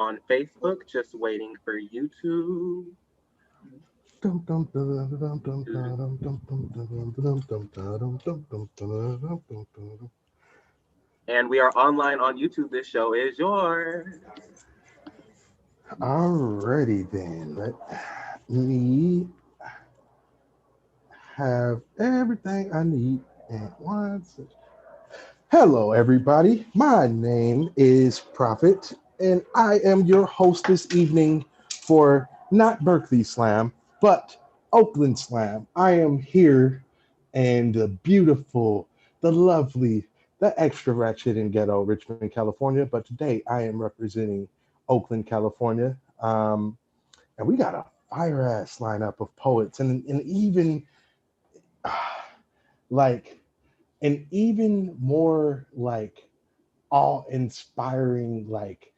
On Facebook, just waiting for you to. And we are online on YouTube. This show is yours. Alrighty then, let me have everything I need at once. Hello, everybody. My name is Prophet, and I am your host this evening for not Berkeley Slam, but Oakland Slam. I am here, and the beautiful, the lovely, the extra ratchet and ghetto Richmond, California. But today I am representing Oakland, California. And we got a fire ass lineup of poets, and even like an even more like awe-inspiring, like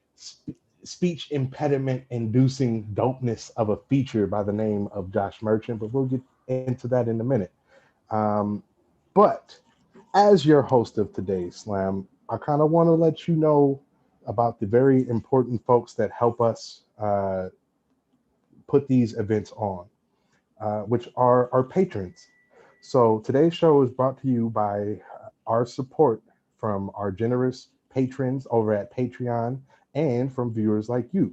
speech impediment inducing dopeness of a feature by the name of Josh Merchant, but we'll get into that in a minute. Um, but as your host of today's slam, I kind of want to let you know about the very important folks that help us put these events on, which are our patrons. So today's show is brought to you by our support from our generous patrons over at Patreon and from viewers like you.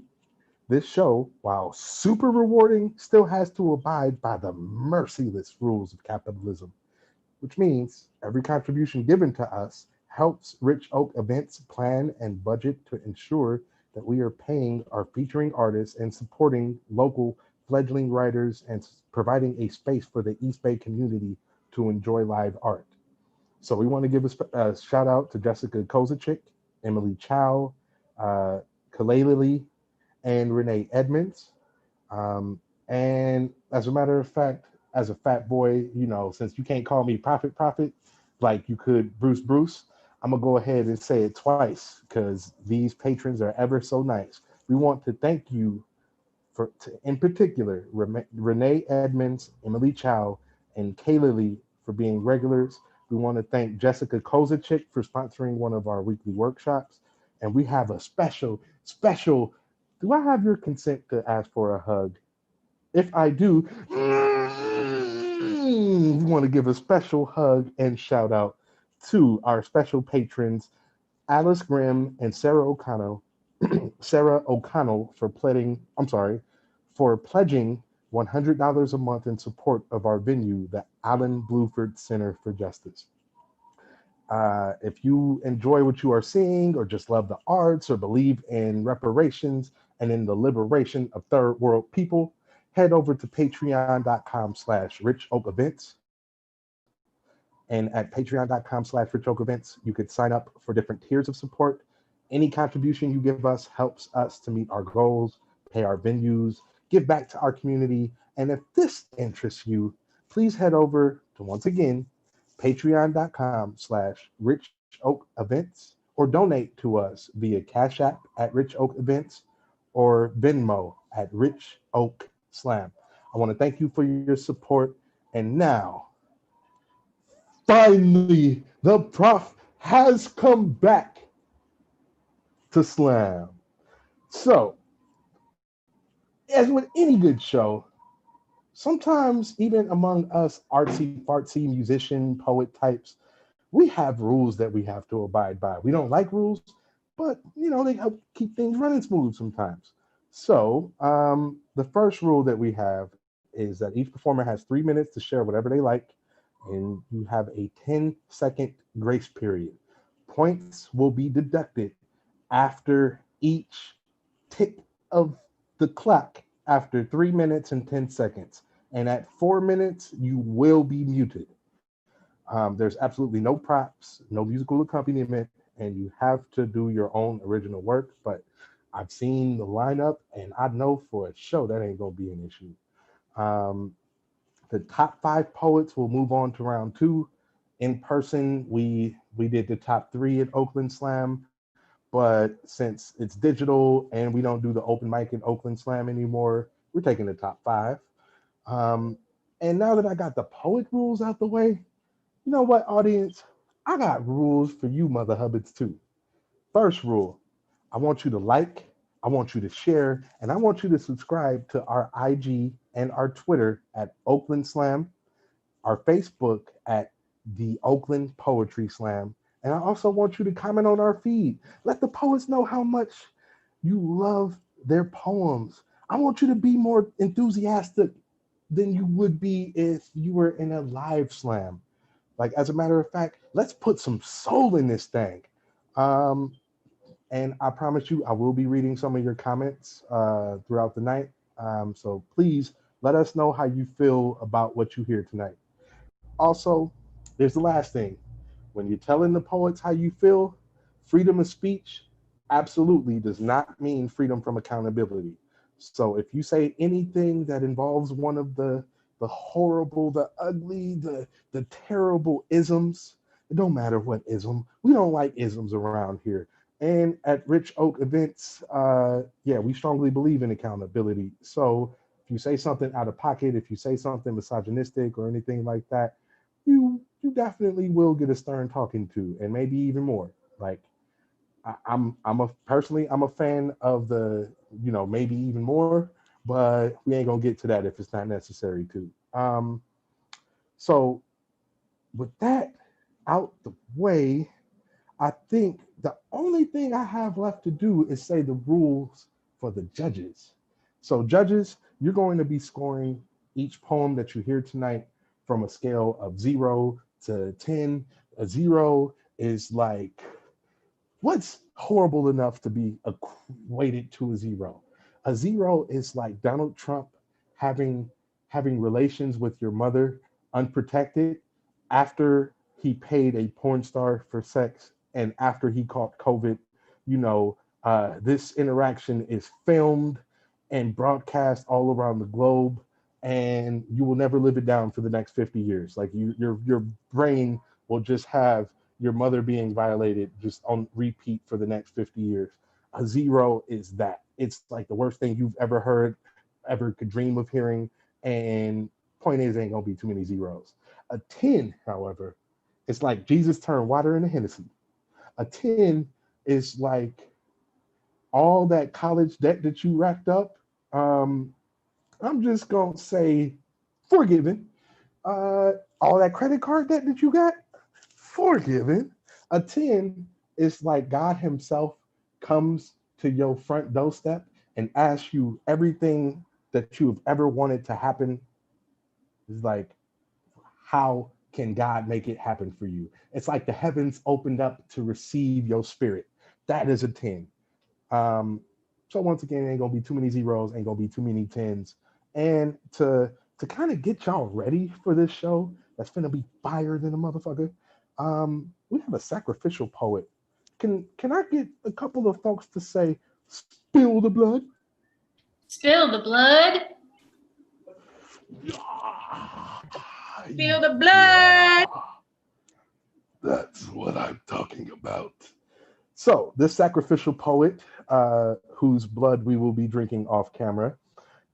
This show, while super rewarding, still has to abide by the merciless rules of capitalism, which means every contribution given to us helps Rich Oak Events plan and budget to ensure that we are paying our featuring artists and supporting local fledgling writers and providing a space for the East Bay community to enjoy live art. So we want to give a shout out to Jessica Kozachick, Emily Chow, uh, Kalalili, and Renee Edmonds. And as a matter of fact, as a fat boy, since you can't call me Prophet, like you could Bruce, I'm gonna go ahead and say it twice because these patrons are ever so nice. We want to thank you in particular, Renee Edmonds, Emily Chow, and Kayla Lee for being regulars. We want to thank Jessica Kozachick for sponsoring one of our weekly workshops. And we have a special. Do I have your consent to ask for a hug? If I do, we want to give a special hug and shout out to our special patrons, Alice Grimm and Sarah O'Connell for pledging $100 a month in support of our venue, the Allen Bluford Center for Justice. If you enjoy what you are seeing, or just love the arts, or believe in reparations and in the liberation of third world people, head over to patreon.com/richoakevents. And at patreon.com/richoakevents, you could sign up for different tiers of support. Any contribution you give us helps us to meet our goals, pay our venues, give back to our community. And if this interests you, please head over to, once again, patreon.com/richoakevents, or donate to us via Cash App at Rich Oak Events or Venmo at Rich Oak Slam. I want to thank you for your support. And now, finally, the prof has come back to Slam. So, as with any good show, sometimes even among us artsy fartsy musician poet types, we have rules that we have to abide by. We don't like rules, but they help keep things running smooth sometimes. So the first rule that we have is that each performer has 3 minutes to share whatever they like, and you have a 10-second grace period. Points will be deducted after each tick of the clock after 3 minutes and 10 seconds. And at 4 minutes, you will be muted. There's absolutely no props, no musical accompaniment, and you have to do your own original work. But I've seen the lineup, and I know for a show that ain't gonna be an issue. Um, the top 5 poets will move on to round 2. In person, we did the top 3 at Oakland Slam, but since it's digital and we don't do the open mic in Oakland Slam anymore, we're taking the top 5. Um, and now that I got the poet rules out the way, you know what, audience? I got rules for you, Mother Hubbards, too. First rule, I want you to like, I want you to share, and I want you to subscribe to our IG and our Twitter at Oakland Slam, our Facebook at the Oakland Poetry Slam. And I also want you to comment on our feed. Let the poets know how much you love their poems. I want you to be more enthusiastic than you would be if you were in a live slam. Like, as a matter of fact, let's put some soul in this thing. Um, and I promise you, I will be reading some of your comments throughout the night. So please let us know how you feel about what you hear tonight. Also, there's the last thing. When you're telling the poets how you feel, freedom of speech absolutely does not mean freedom from accountability. So if you say anything that involves one of the horrible, the ugly, the terrible isms, it don't matter what ism. We don't like isms around here. And at Rich Oak events, yeah, we strongly believe in accountability. So if you say something out of pocket, if you say something misogynistic or anything like that, you definitely will get a stern talking to, and maybe even more. Like I'm a personally I'm a fan of the maybe even more, but we ain't gonna get to that if it's not necessary to. So with that out the way, I think the only thing I have left to do is say the rules for the judges. So, judges, you're going to be scoring each poem that you hear tonight from a scale of 0 to 10. A 0 is like, what's horrible enough to be equated to a 0? A 0 is like Donald Trump having relations with your mother unprotected after he paid a porn star for sex and after he caught COVID. This interaction is filmed and broadcast all around the globe, and you will never live it down for the next 50 years. Like your brain will just have your mother being violated just on repeat for the next 50 years. A 0 is that. It's like the worst thing you've ever heard, ever could dream of hearing. And point is, ain't gonna be too many zeros. A 10, however, it's like Jesus turned water into Hennessy. A 10 is like all that college debt that you racked up. Um, I'm just gonna say forgiven. All that credit card debt that you got, forgiven. A 10 is like God Himself comes to your front doorstep and asks you everything that you've ever wanted to happen. Is like, how can God make it happen for you? It's like the heavens opened up to receive your spirit. That is a 10. Um, so once again, ain't gonna be too many zeros, ain't gonna be too many tens. And to kind of get y'all ready for this show that's gonna be fire than a motherfucker, we have a sacrificial poet. Can I get a couple of folks to say, spill the blood? Spill the blood. Spill the blood. Yeah, that's what I'm talking about. So this sacrificial poet, whose blood we will be drinking off camera,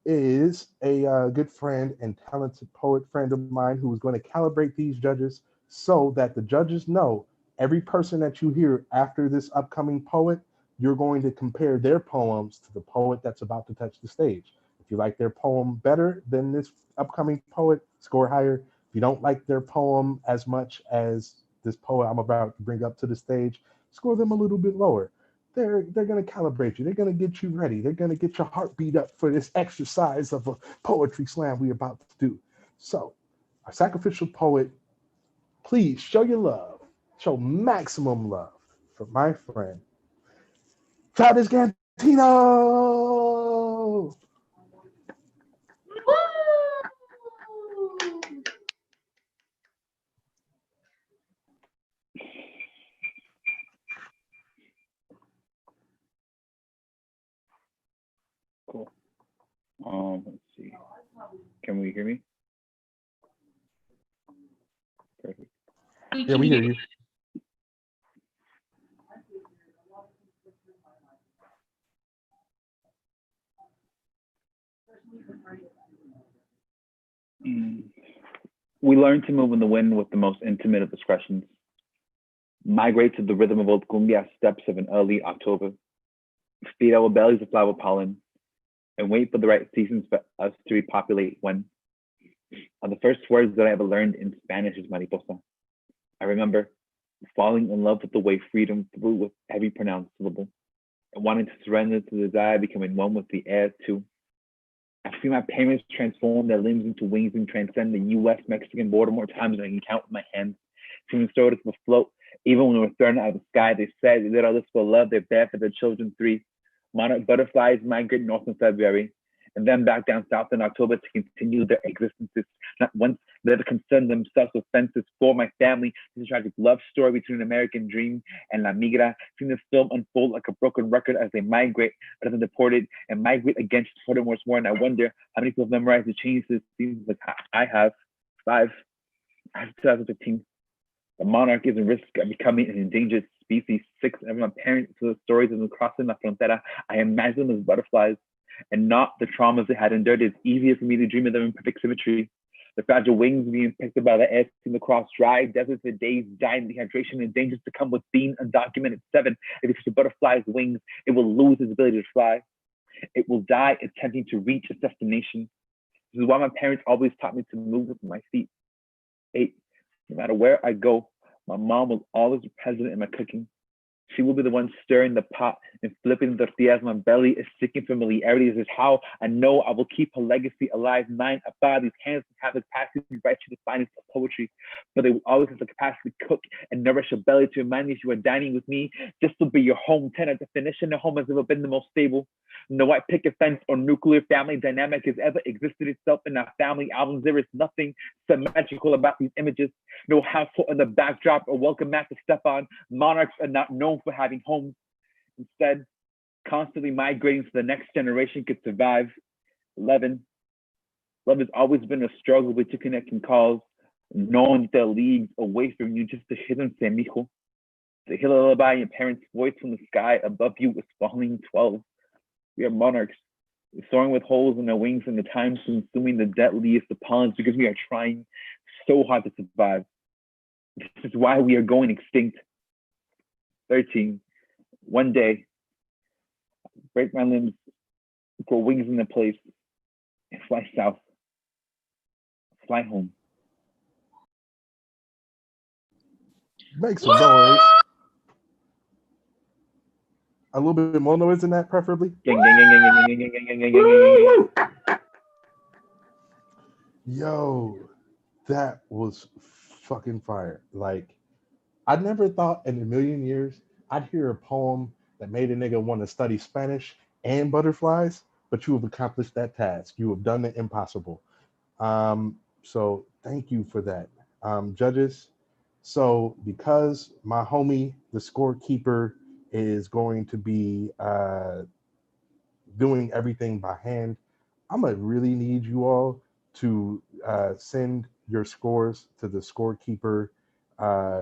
is a good friend and talented poet friend of mine who is going to calibrate these judges so that the judges know every person that you hear after this upcoming poet, you're going to compare their poems to the poet that's about to touch the stage. If you like their poem better than this upcoming poet, score higher. If you don't like their poem as much as this poet I'm about to bring up to the stage, score them a little bit lower. They're going to calibrate you. They're going to get you ready. They're going to get your heart beat up for this exercise of a poetry slam we're about to do. So, our sacrificial poet, please show your love, show maximum love for my friend, Travis Gantino. Cool. Let's see. Can we hear me? Perfect. Yeah, we hear you. We learn to move in the wind with the most intimate of discretions. Migrate to the rhythm of old cumbia steps of an early October. feed our bellies with flower pollen, and wait for the right seasons for us to repopulate when. The first words that I ever learned in Spanish is mariposa. I remember falling in love with the way freedom flew with every pronounced syllable, and wanting to surrender to the desire, becoming one with the air too. I've seen my parents transform their limbs into wings and transcend the U.S.-Mexican border more times than I can count with my hands. Seeing stories of afloat, even when we were thrown out of the sky, they said they did all this for love, they're there for their children 3. Monarch butterflies migrate north in February, and then back down south in October to continue their existences. Not once did they concern themselves with fences for my family. This is a tragic love story between an American dream and La Migra. Seeing this film unfold like a broken record as they migrate, rather than deported, and migrate against Furthermore's war. And I wonder how many people have memorized the changes to seasons like I have. 5. After 2015. The monarch is in risk of becoming an endangered species. 6. And my parents to the stories of them crossing La Frontera, I imagine them as butterflies and not the traumas they had endured. It's easier for me to dream of them in perfect symmetry. The fragile wings being picked up by the air, seem across dry deserts for days, dying dehydration and dangers to come with being undocumented. 7. If it's a butterfly's wings, it will lose its ability to fly. It will die attempting to reach its destination. This is why my parents always taught me to move with my feet. 8. No matter where I go, my mom will always be present in my cooking. She will be the one stirring the pot and flipping the tortillas. My belly is seeking familiarity. This is how I know I will keep her legacy alive. 9. Abba, these hands have the capacity to write you the finest of poetry, but they will always have the capacity to cook and nourish your belly to remind you you are dining with me. This will be your home. 10. A definition of home has never been the most stable. No white picket fence or nuclear family dynamic has ever existed itself in our family albums. There is nothing symmetrical about these images. No household in the backdrop or welcome mat to step on. Monarchs are not known for having homes. Instead, constantly migrating so the next generation could survive. 11. Love has always been a struggle with to connect and calls, knowing they're leagues away from you just to hear them say mijo. To hear a lullaby in your parents' voice from the sky above you is falling. 12. We are monarchs, soaring with holes in our wings and the time consuming the deadliest of pollens because we are trying so hard to survive. This is why we are going extinct. 13. One day, break my limbs, grow wings in their place, and fly south. Fly home. Make some noise. A little bit more noise than that, preferably. Gang, gang, gang, gang, gang, gang, gang, gang, gang, gang, gang, gang. Yo, that was fucking fire. Like, I never thought in a million years I'd hear a poem that made a nigga want to study Spanish and butterflies, but you have accomplished that task. You have done the impossible. So thank you for that. Judges, so because my homie, the scorekeeper, is going to be doing everything by hand, I'm gonna really need you all to send your scores to the scorekeeper, COLLIN.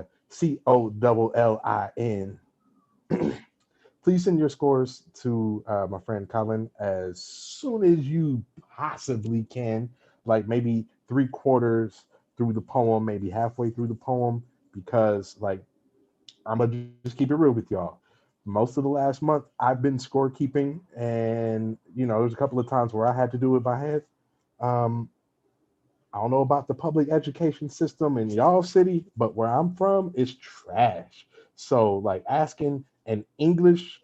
Please send your scores to my friend Colin as soon as you possibly can, like maybe 3/4 through the poem, maybe halfway through the poem, because like I'm gonna just keep it real with y'all. Most of the last month I've been scorekeeping, and you know, there's a couple of times where I had to do it by hand. I don't know about the public education system in y'all city, but where I'm from, it's trash. So like asking an English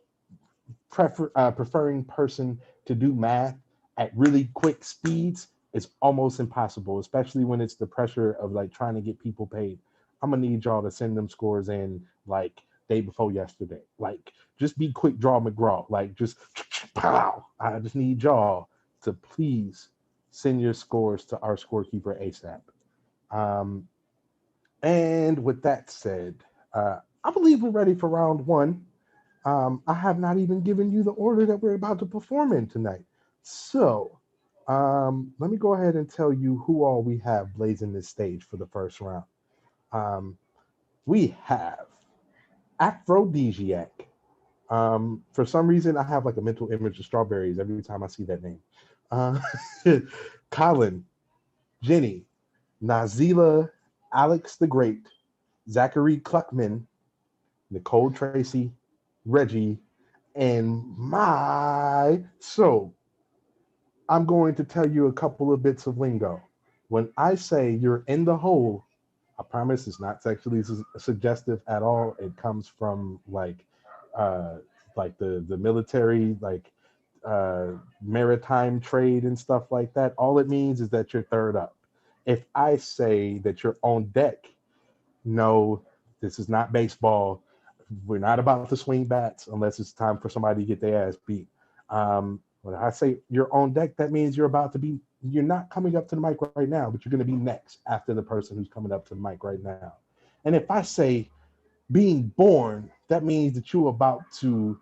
preferring person to do math at really quick speeds is almost impossible, especially when it's the pressure of like trying to get people paid. I'm gonna need y'all to send them scores in like day before yesterday. Like just be quick draw McGraw. Like just pow. I just need y'all to please send your scores to our scorekeeper ASAP. And with that said, I believe we're ready for round one. I have not even given you the order that we're about to perform in tonight. So let me go ahead and tell you who all we have blazing this stage for the first round. We have Aphrodisiac. For some reason, I have like a mental image of strawberries every time I see that name. Colin, Jenny, Nazila, Alex the Great, Zachary Cluckman, Nicole Tracy, Reggie, And I'm going to tell you a couple of bits of lingo. When I say you're in the hole, I promise it's not sexually suggestive at all. It comes from uh, like the military, uh, maritime trade and stuff like that. All it means is that you're third up. If I say that you're on deck, no, this is not baseball. We're not about to swing bats unless it's time for somebody to get their ass beat. When I say you're on deck, that means you're not coming up to the mic right now, but you're going to be next after the person who's coming up to the mic right now. And if I say being born, that means that you're about to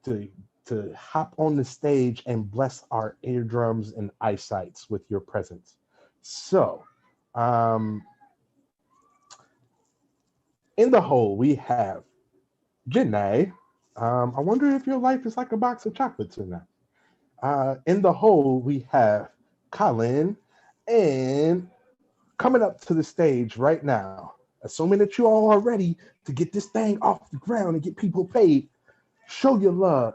to hop on the stage and bless our eardrums and eyesights with your presence. So, um, in the hole, we have Janae. I wonder if your life is like a box of chocolates or not. In the hole, we have Colin. And coming up to the stage right now, assuming that you all are ready to get this thing off the ground and get people paid, show your love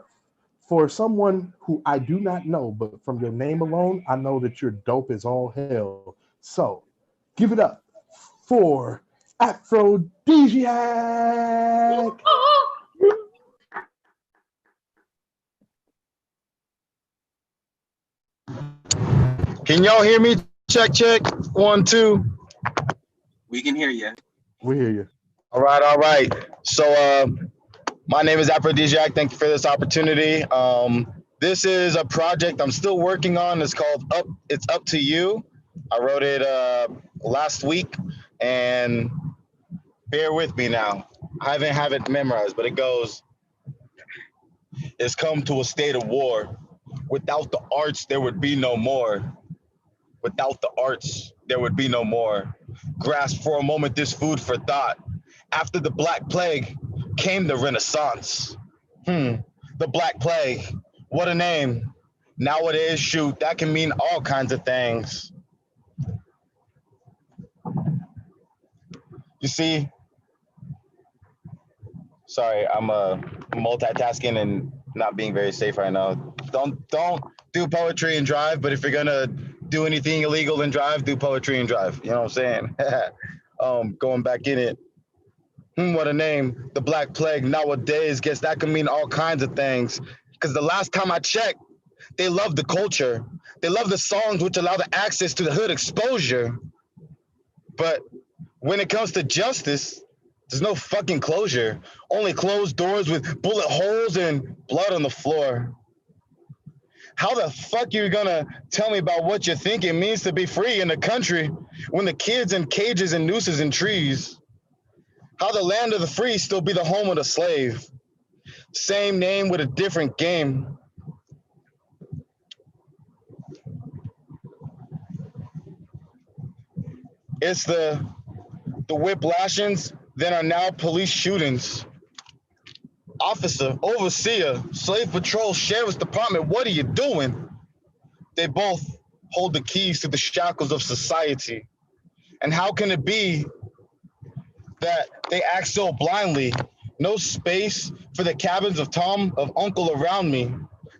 for someone who I do not know, but from your name alone, I know that you're dope as all hell. So give it up for Aphrodisiac. Can y'all hear me? Check, check. 1, 2. We can hear you. We hear you. All right, all right. So my name is Aphrodisiac. Thank you for this opportunity. This is a project I'm still working on. It's called It's Up to You. I wrote it last week, and bear with me now. I haven't have it memorized, but it goes, it's come to a state of war. Without the arts, there would be no more. Without the arts, there would be no more. Grasp for a moment this food for thought. After the Black Plague came the Renaissance. The Black Plague, what a name. Nowadays, shoot, that can mean all kinds of things. You see, sorry, I'm multitasking and not being very safe right now. Don't do poetry and drive, but if you're gonna do anything illegal and drive, do poetry and drive. You know what I'm saying? Going back in it. What a name. The Black Plague nowadays, guess that can mean all kinds of things. Because the last time I checked, they love the culture. They love the songs which allow the access to the hood exposure. But when it comes to justice, there's no fucking closure. Only closed doors with bullet holes and blood on the floor. How the fuck you gonna tell me about what you think it means to be free in the country when the kids in cages and nooses and trees? How the land of the free still be the home of the slave? Same name with a different game. It's the whip lashings that are now police shootings. Officer, overseer, slave patrol, sheriff's department, what are you doing? They both hold the keys to the shackles of society. And how can it be that they act so blindly? No space for the cabins of Tom, of Uncle around me.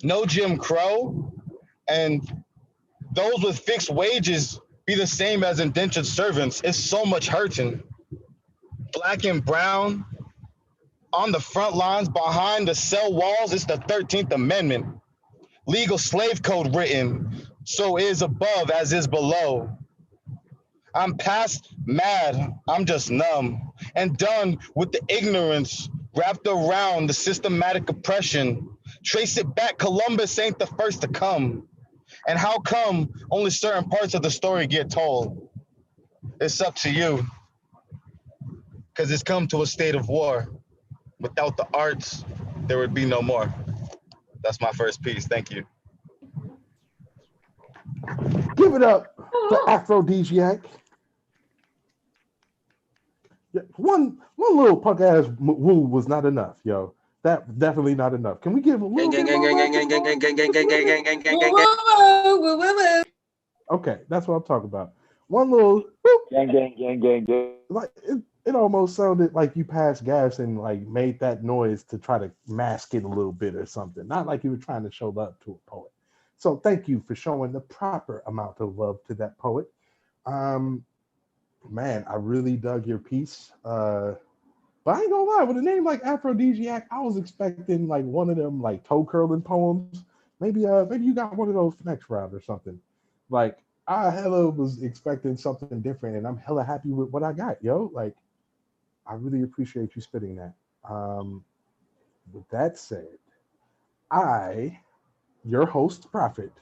No Jim Crow. And those with fixed wages be the same as indentured servants. It's so much hurting. Black and brown, on the front lines, behind the cell walls, it's the 13th Amendment. Legal slave code written, so is above as is below. I'm past mad, I'm just numb, and done with the ignorance wrapped around the systematic oppression. Trace it back, Columbus ain't the first to come. And how come only certain parts of the story get told? It's up to you, because it's come to a state of war. Without the arts, there would be no more. That's my first piece. Thank you. Give it up for Aphrodisiac. One little punk ass woo was not enough, yo. That definitely not enough. Can we give a little bit more? Okay, that's what I'm talking about. One little gang. like it almost sounded like you passed gas and like made that noise to try to mask it a little bit or something. Not like you were trying to show love to a poet. So thank you for showing the proper amount of love to that poet. Um, man, I really dug your piece. But I ain't gonna lie, with a name like Aphrodisiac, I was expecting like one of them like toe curling poems. Maybe you got one of those for next round or something. Like I hella was expecting something different, and I'm hella happy with what I got, yo. Like I really appreciate you spitting that. With that said, I, your host, Prophet,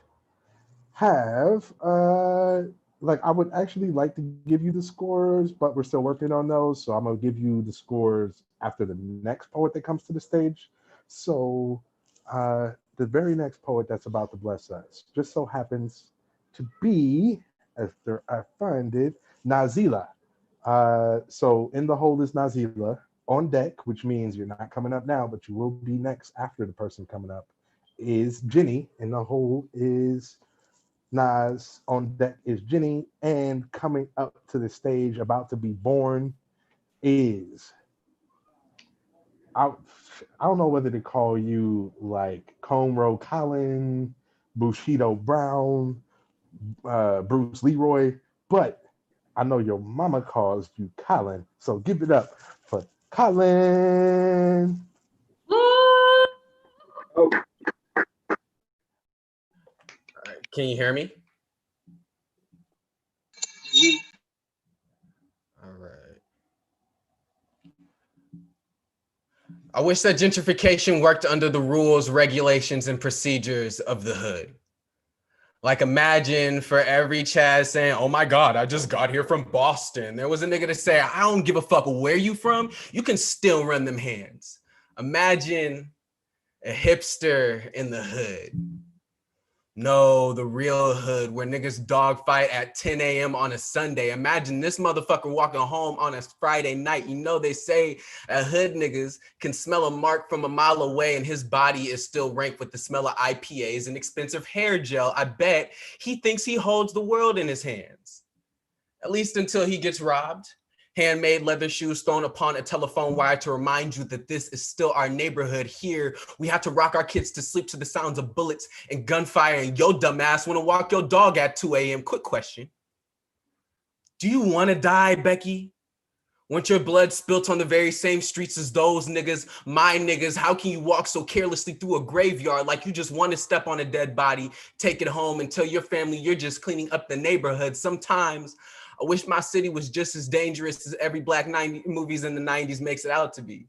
have like I would actually like to give you the scores, but we're still working on those. So I'm gonna give you the scores after the next poet that comes to the stage. So the very next poet that's about to bless us just so happens to be, after I find it, Nazila. So in the hole is Nazila. On deck, which means you're not coming up now, but you will be next after the person coming up, is Jenny. In the hole is Nas. On deck is Jenny. And coming up to the stage, about to be born, is I, I don't know whether to call you like Conroe Collin, Bushido Brown, Bruce Leroy, but I know your mama calls you Colin. So give it up for Colin. Woo! Oh, Can you hear me? yeah. All right. I wish that gentrification worked under the rules, regulations, and procedures of the hood. Like imagine for every Chaz saying, oh my God, I just got here from Boston. There was a nigga to say, I don't give a fuck where you from. You can still run them hands. Imagine a hipster in the hood. No, the real hood where niggas dogfight at 10 a.m. on a Sunday. Imagine this motherfucker walking home on a Friday night. You know, they say hood niggas can smell a mark from a mile away and his body is still rank with the smell of IPAs and expensive hair gel. I bet he thinks he holds the world in his hands, at least until he gets robbed. Handmade leather shoes thrown upon a telephone wire to remind you that this is still our neighborhood. Here, we have to rock our kids to sleep to the sounds of bullets and gunfire, and your dumb ass want to walk your dog at 2 a.m. Quick question. Do you want to die, Becky? Want your blood spilt on the very same streets as those niggas, my niggas? How can you walk so carelessly through a graveyard like you just want to step on a dead body, take it home, and tell your family you're just cleaning up the neighborhood? Sometimes I wish my city was just as dangerous as every black 90 movies in the 90s makes it out to be.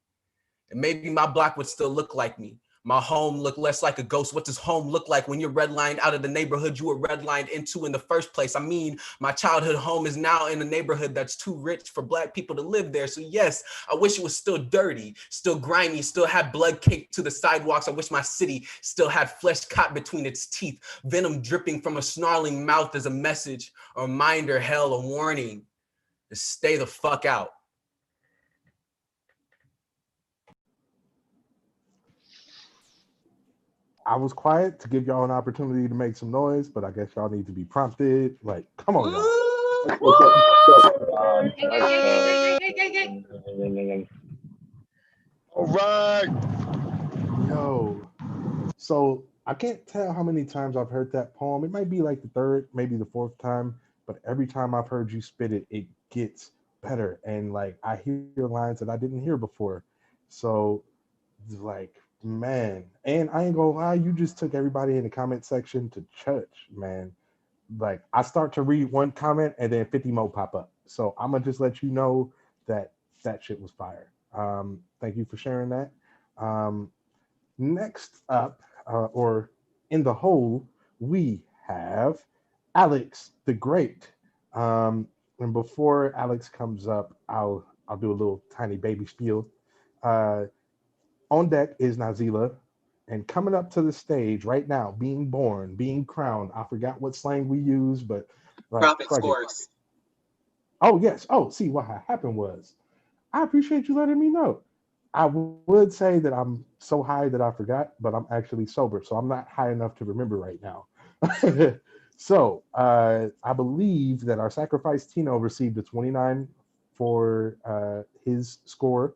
And maybe my block would still look like me. My home look less like a ghost. What does home look like when you're redlined out of the neighborhood you were redlined into in the first place? I mean, my childhood home is now in a neighborhood that's too rich for black people to live there. So yes, I wish it was still dirty, still grimy, still had blood caked to the sidewalks. I wish my city still had flesh caught between its teeth, venom dripping from a snarling mouth as a message, a reminder, hell, a warning to stay the fuck out. I was quiet to give y'all an opportunity to make some noise, but I guess y'all need to be prompted. Like, come on, y'all. All right. Yo. So I can't tell how many times I've heard that poem. It might be like the third, maybe the fourth time, but every time I've heard you spit it, it gets better. And like I hear lines that I didn't hear before. So like, man, and I ain't gonna lie, you just took everybody in the comment section to church, man. Like I start to read one comment and then 50 more pop up. So I'm gonna just let you know that that shit was fire. Thank you for sharing that. Next up, or in the hole, we have Alex the Great. And before Alex comes up, I'll do a little tiny baby spiel. Uh, on deck is Nazila, and coming up to the stage right now, being born, being crowned. I forgot what slang we use, but like, Profit scores. oh yes. Oh, see what happened was, I appreciate you letting me know. I would say that I'm so high that I forgot, but I'm actually sober, so I'm not high enough to remember right now. So I believe that our sacrifice Tino received a 29 for his score.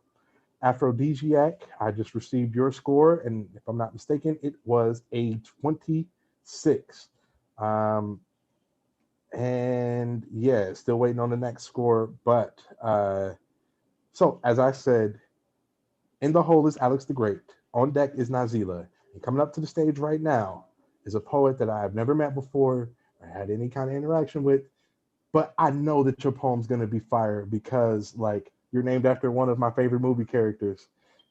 Aphrodisiac, I just received your score, and if I'm not mistaken, it was a 26. And yeah, still waiting on the next score. But so, as I said, in the hole is Alex the Great. On deck is Nazila. And coming up to the stage right now is a poet that I have never met before or had any kind of interaction with. But I know that your poem's going to be fire because, like, you're named after one of my favorite movie characters.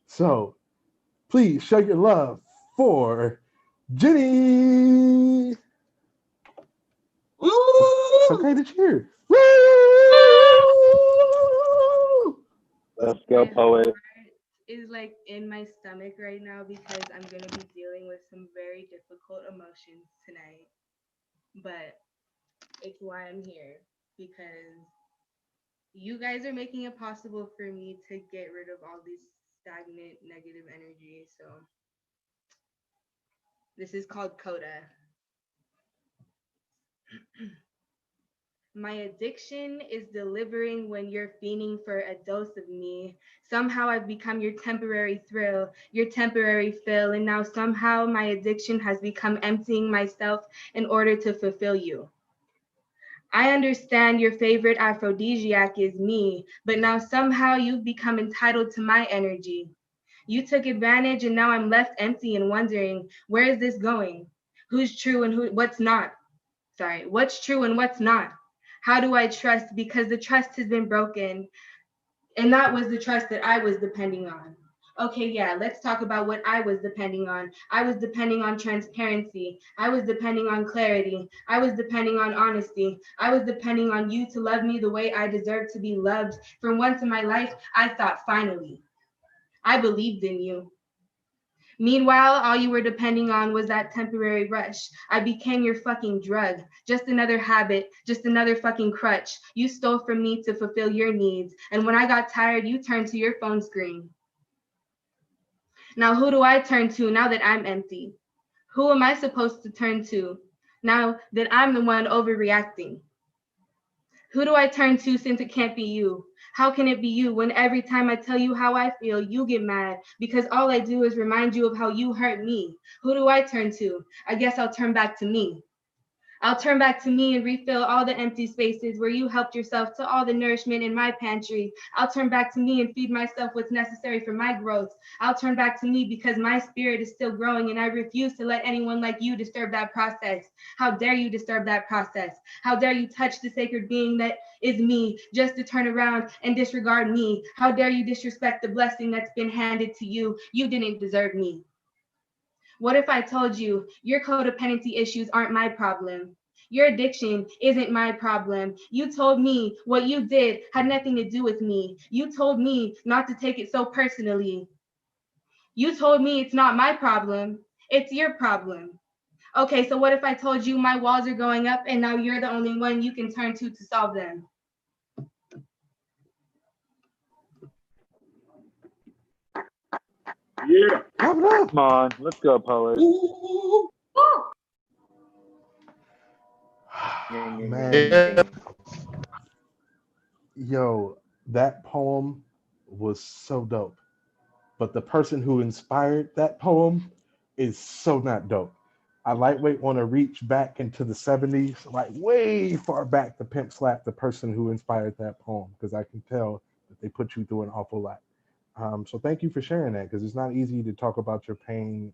So, please show your love for Jenny. It's okay to cheer. Woo! Let's go, poet. Is like in my stomach right now because I'm gonna be dealing with some very difficult emotions tonight. But it's why I'm here because you guys are making it possible for me to get rid of all these stagnant negative energy. So this is called Coda. My addiction is delivering when you're fiending for a dose of me. Somehow I've become your temporary thrill, your temporary fill, and now somehow my addiction has become emptying myself in order to fulfill you. I understand your favorite aphrodisiac is me, but now somehow you've become entitled to my energy. You took advantage and now I'm left empty and wondering, where is this going? Who's true and what's not? What's true and what's not? How do I trust? Because the trust has been broken. And that was the trust that I was depending on. Okay, yeah, let's talk about what I was depending on. I was depending on transparency. I was depending on clarity. I was depending on honesty. I was depending on you to love me the way I deserve to be loved. For once in my life, I thought finally, I believed in you. Meanwhile, all you were depending on was that temporary rush. I became your fucking drug, just another habit, just another fucking crutch. You stole from me to fulfill your needs. And when I got tired, you turned to your phone screen. Now, who do I turn to now that I'm empty? Who am I supposed to turn to now that I'm the one overreacting? Who do I turn to since it can't be you? How can it be you when every time I tell you how I feel, you get mad because all I do is remind you of how you hurt me? Who do I turn to? I guess I'll turn back to me. I'll turn back to me and refill all the empty spaces where you helped yourself to all the nourishment in my pantry. I'll turn back to me and feed myself what's necessary for my growth. I'll turn back to me because my spirit is still growing and I refuse to let anyone like you disturb that process. How dare you disturb that process? How dare you touch the sacred being that is me just to turn around and disregard me? How dare you disrespect the blessing that's been handed to you? You didn't deserve me. What if I told you your codependency issues aren't my problem? Your addiction isn't my problem. You told me what you did had nothing to do with me. You told me not to take it so personally. You told me it's not my problem, it's your problem. Okay, so what if I told you my walls are going up and now you're the only one you can turn to solve them? Yeah. Clap it up. Come on, let's go, poet. Man, yo, that poem was so dope. But the person who inspired that poem is so not dope. I lightweight want to reach back into the 70s, like way far back to pimp slap the person who inspired that poem, because I can tell that they put you through an awful lot. So thank you for sharing that, because it's not easy to talk about your pain,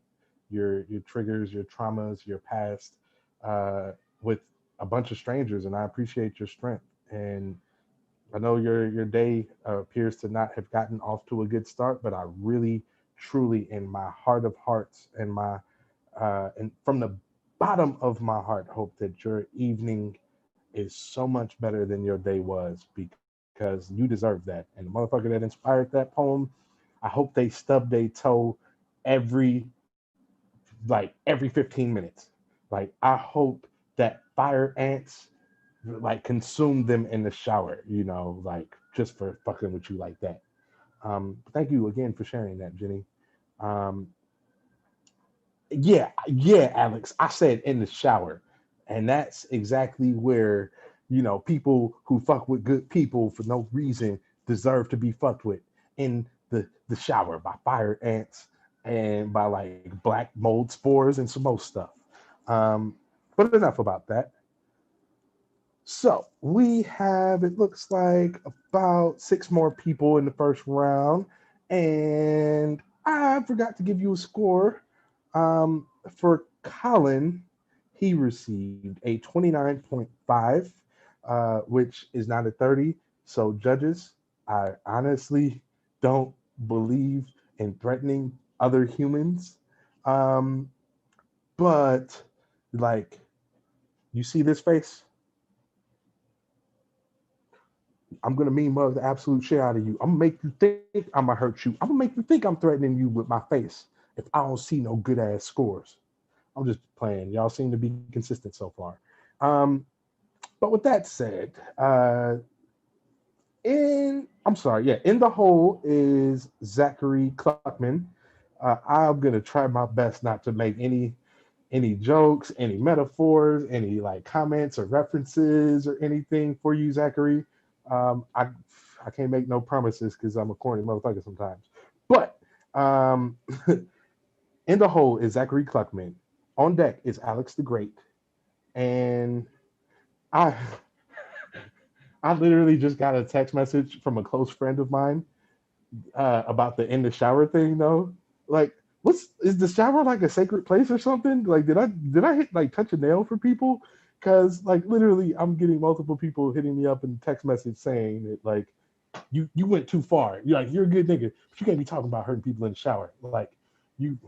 your triggers, your traumas, your past with a bunch of strangers, and I appreciate your strength. And I know your day appears to not have gotten off to a good start, but I really, truly, in my heart of hearts, and and from the bottom of my heart, hope that your evening is so much better than your day was, because you deserve that. And the motherfucker that inspired that poem, I hope they stub their toe every every 15 minutes. Like, I hope that fire ants like consume them in the shower, like just for fucking with you like that. Thank you again for sharing that, Jenny. Yeah, Alex, I said in the shower, and that's exactly where people who fuck with good people for no reason deserve to be fucked with in the shower by fire ants and by like black mold spores and some more stuff. But enough about that. So we have, it looks like about 6 more people in the first round. And I forgot to give you a score. For Colin, he received a 29.5, which is not a 30. So judges, I honestly don't believe in threatening other humans. But like, you see this face? I'm gonna mean mug the absolute shit out of you. I'm gonna make you think I'm gonna hurt you. I'm gonna make you think I'm threatening you with my face if I don't see no good ass scores. I'm just playing. Y'all seem to be consistent so far. But with that said, in the hole is Zachary Cluckman. I'm gonna try my best not to make any jokes, any metaphors, any like comments or references or anything for you, Zachary. I can't make no promises because I'm a corny motherfucker sometimes. But in the hole is Zachary Cluckman. On deck is Alex the Great. And I I literally just got a text message from a close friend of mine about the in the shower thing though. Like, is the shower like a sacred place or something? Like, did I hit like touch a nail for people? Because like literally I'm getting multiple people hitting me up in text message saying that like you went too far. You're a good nigga, but you can't be talking about hurting people in the shower. Like you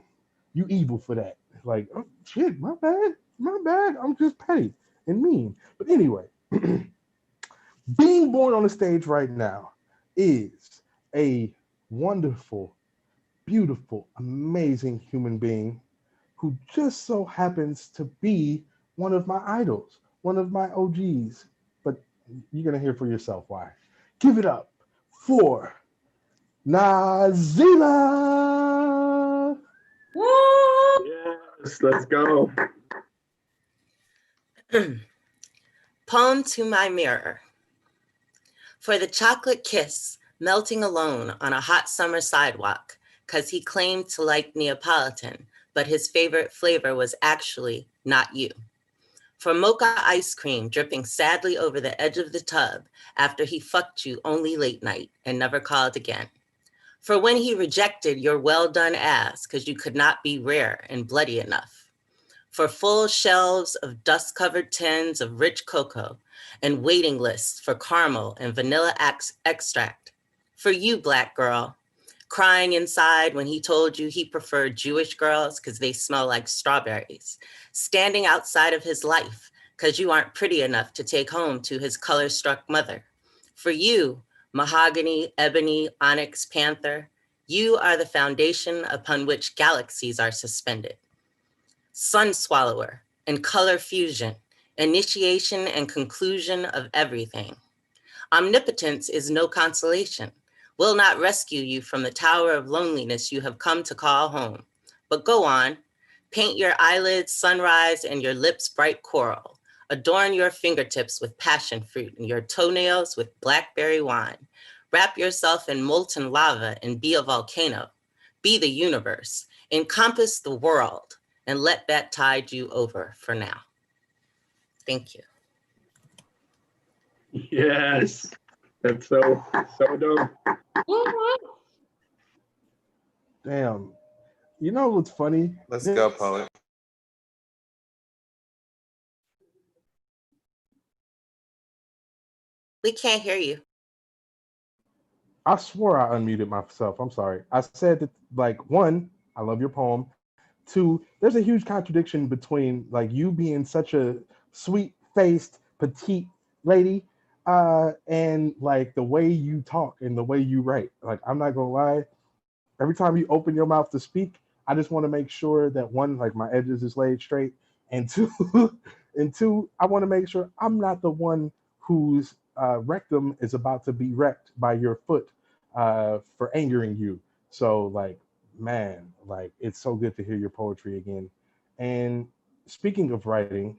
evil for that. Like, oh shit, my bad. I'm just petty and mean. But anyway, being born on the stage right now is a wonderful, beautiful, amazing human being who just so happens to be one of my idols, one of my OGs. But you're going to hear for yourself why. Give it up for Nazila. Woo! Yes, let's go. Poem to my mirror. For the chocolate kiss melting alone on a hot summer sidewalk, 'cause he claimed to like Neapolitan, but his favorite flavor was actually not you. For mocha ice cream dripping sadly over the edge of the tub after he fucked you only late night and never called again. For when he rejected your well-done ass 'cause you could not be rare and bloody enough. For full shelves of dust-covered tins of rich cocoa and waiting lists for caramel and vanilla extract. For you, Black girl, crying inside when he told you he preferred Jewish girls because they smell like strawberries, standing outside of his life because you aren't pretty enough to take home to his color-struck mother. For you, mahogany, ebony, onyx, panther, you are the foundation upon which galaxies are suspended. Sun swallower and color fusion, initiation and conclusion of everything. Omnipotence is no consolation, will not rescue you from the tower of loneliness you have come to call home. But go on, paint your eyelids sunrise and your lips bright coral. Adorn your fingertips with passion fruit and your toenails with blackberry wine. Wrap yourself in molten lava and be a volcano. Be the universe, encompass the world, and let that tide you over for now. Thank you. Yes, that's so dope. Woo-woo. Damn. You know what's funny? Let's go, poet. We can't hear you. I swore I unmuted myself. I'm sorry. I said that, like, one, I love your poem. Two, there's a huge contradiction between like you being such a sweet-faced, petite lady, and like the way you talk and the way you write. Like, I'm not gonna lie, every time you open your mouth to speak, I just want to make sure that one, like my edges is laid straight, and two, I want to make sure I'm not the one whose rectum is about to be wrecked by your foot for angering you. So like, man, like it's so good to hear your poetry again. And speaking of writing,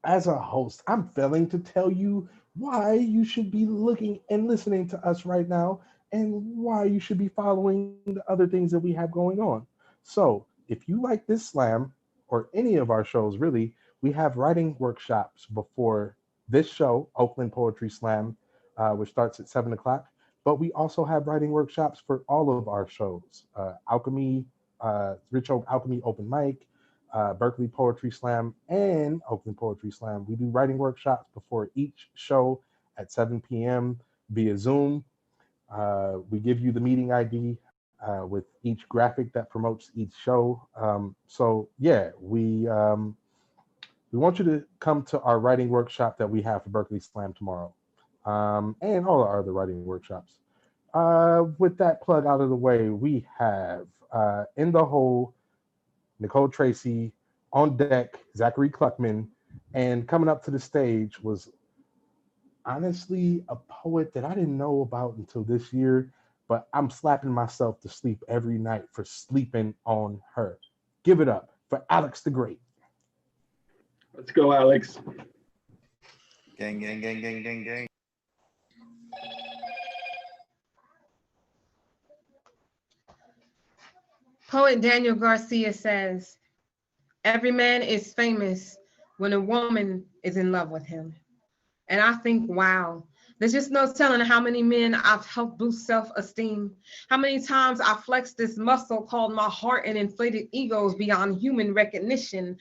as a host, I'm failing to tell you why you should be looking and listening to us right now and why you should be following the other things that we have going on. So, if you like this slam or any of our shows, really, we have writing workshops before this show, Oakland Poetry Slam, which starts at 7 o'clock. But we also have writing workshops for all of our shows Alchemy, Rich Oak Alchemy Open Mic, Berkeley Poetry Slam, and Oakland Poetry Slam. We do writing workshops before each show at 7 p.m. via Zoom. We give you the meeting ID with each graphic that promotes each show. So yeah, we want you to come to our writing workshop that we have for Berkeley Slam tomorrow, and all our other writing workshops. With that plug out of the way, we have In the Hole, Nicole Tracy, on deck, Zachary Cluckman, and coming up to the stage was honestly a poet that I didn't know about until this year, but I'm slapping myself to sleep every night for sleeping on her. Give it up for Alex the Great. Let's go, Alex. Gang, gang, gang, gang, gang, gang. Poet Daniel Garcia says, every man is famous when a woman is in love with him. And I think, wow, there's just no telling how many men I've helped boost self-esteem, how many times I flexed this muscle called my heart and inflated egos beyond human recognition.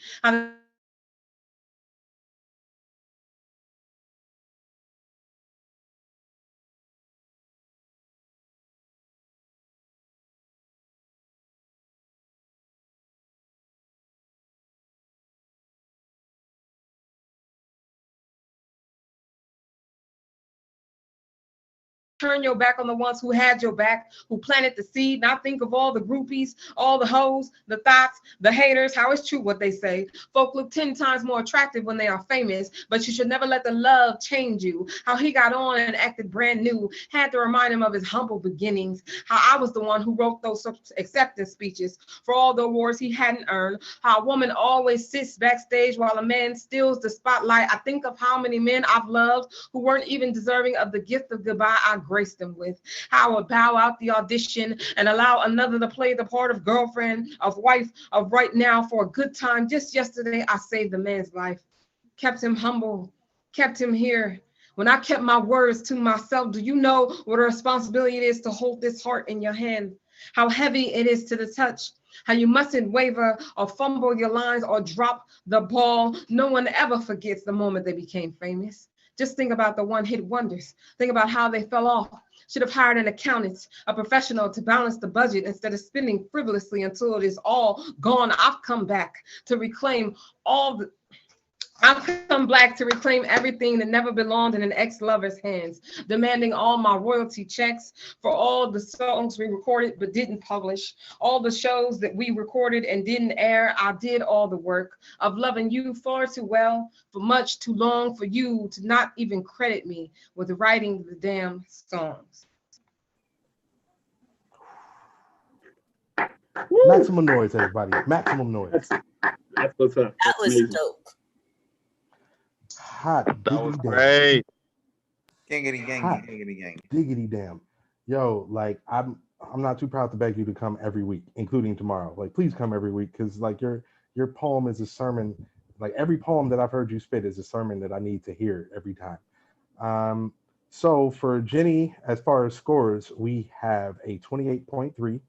Turn your back on the ones who had your back, who planted the seed. Now think of all the groupies, all the hoes, the thoughts, the haters, how it's true what they say. Folk look 10 times more attractive when they are famous, but you should never let the love change you. How he got on and acted brand new, had to remind him of his humble beginnings. How I was the one who wrote those acceptance speeches for all the awards he hadn't earned. How a woman always sits backstage while a man steals the spotlight. I think of how many men I've loved who weren't even deserving of the gift of goodbye I grace them with. How I would bow out the audition and allow another to play the part of girlfriend, of wife, of right now for a good time. Just yesterday, I saved the man's life, kept him humble, kept him here. When I kept my words to myself, do you know what a responsibility it is to hold this heart in your hand? How heavy it is to the touch, how you mustn't waver or fumble your lines or drop the ball. No one ever forgets the moment they became famous. Just think about the one-hit wonders. Think about how they fell off. Should have hired an accountant, a professional to balance the budget instead of spending frivolously until it is all gone. I've come back to reclaim I've come back to reclaim everything that never belonged in an ex-lover's hands, demanding all my royalty checks for all the songs we recorded but didn't publish, all the shows that we recorded and didn't air. I did all the work of loving you far too well, for much too long for you to not even credit me with writing the damn songs. Woo! Maximum noise, everybody. Maximum noise. That's what's up. That was amazing. dope. Hot That was diggity great. Gangity, gang, Hot gangity, gang. diggity damn. Yo, like I'm not too proud to beg you to come every week, including tomorrow. Like, please come every week, because like your poem is a sermon. Like every poem that I've heard you spit is a sermon that I need to hear every time. So for Jenny, as far as scores, we have a 28.3.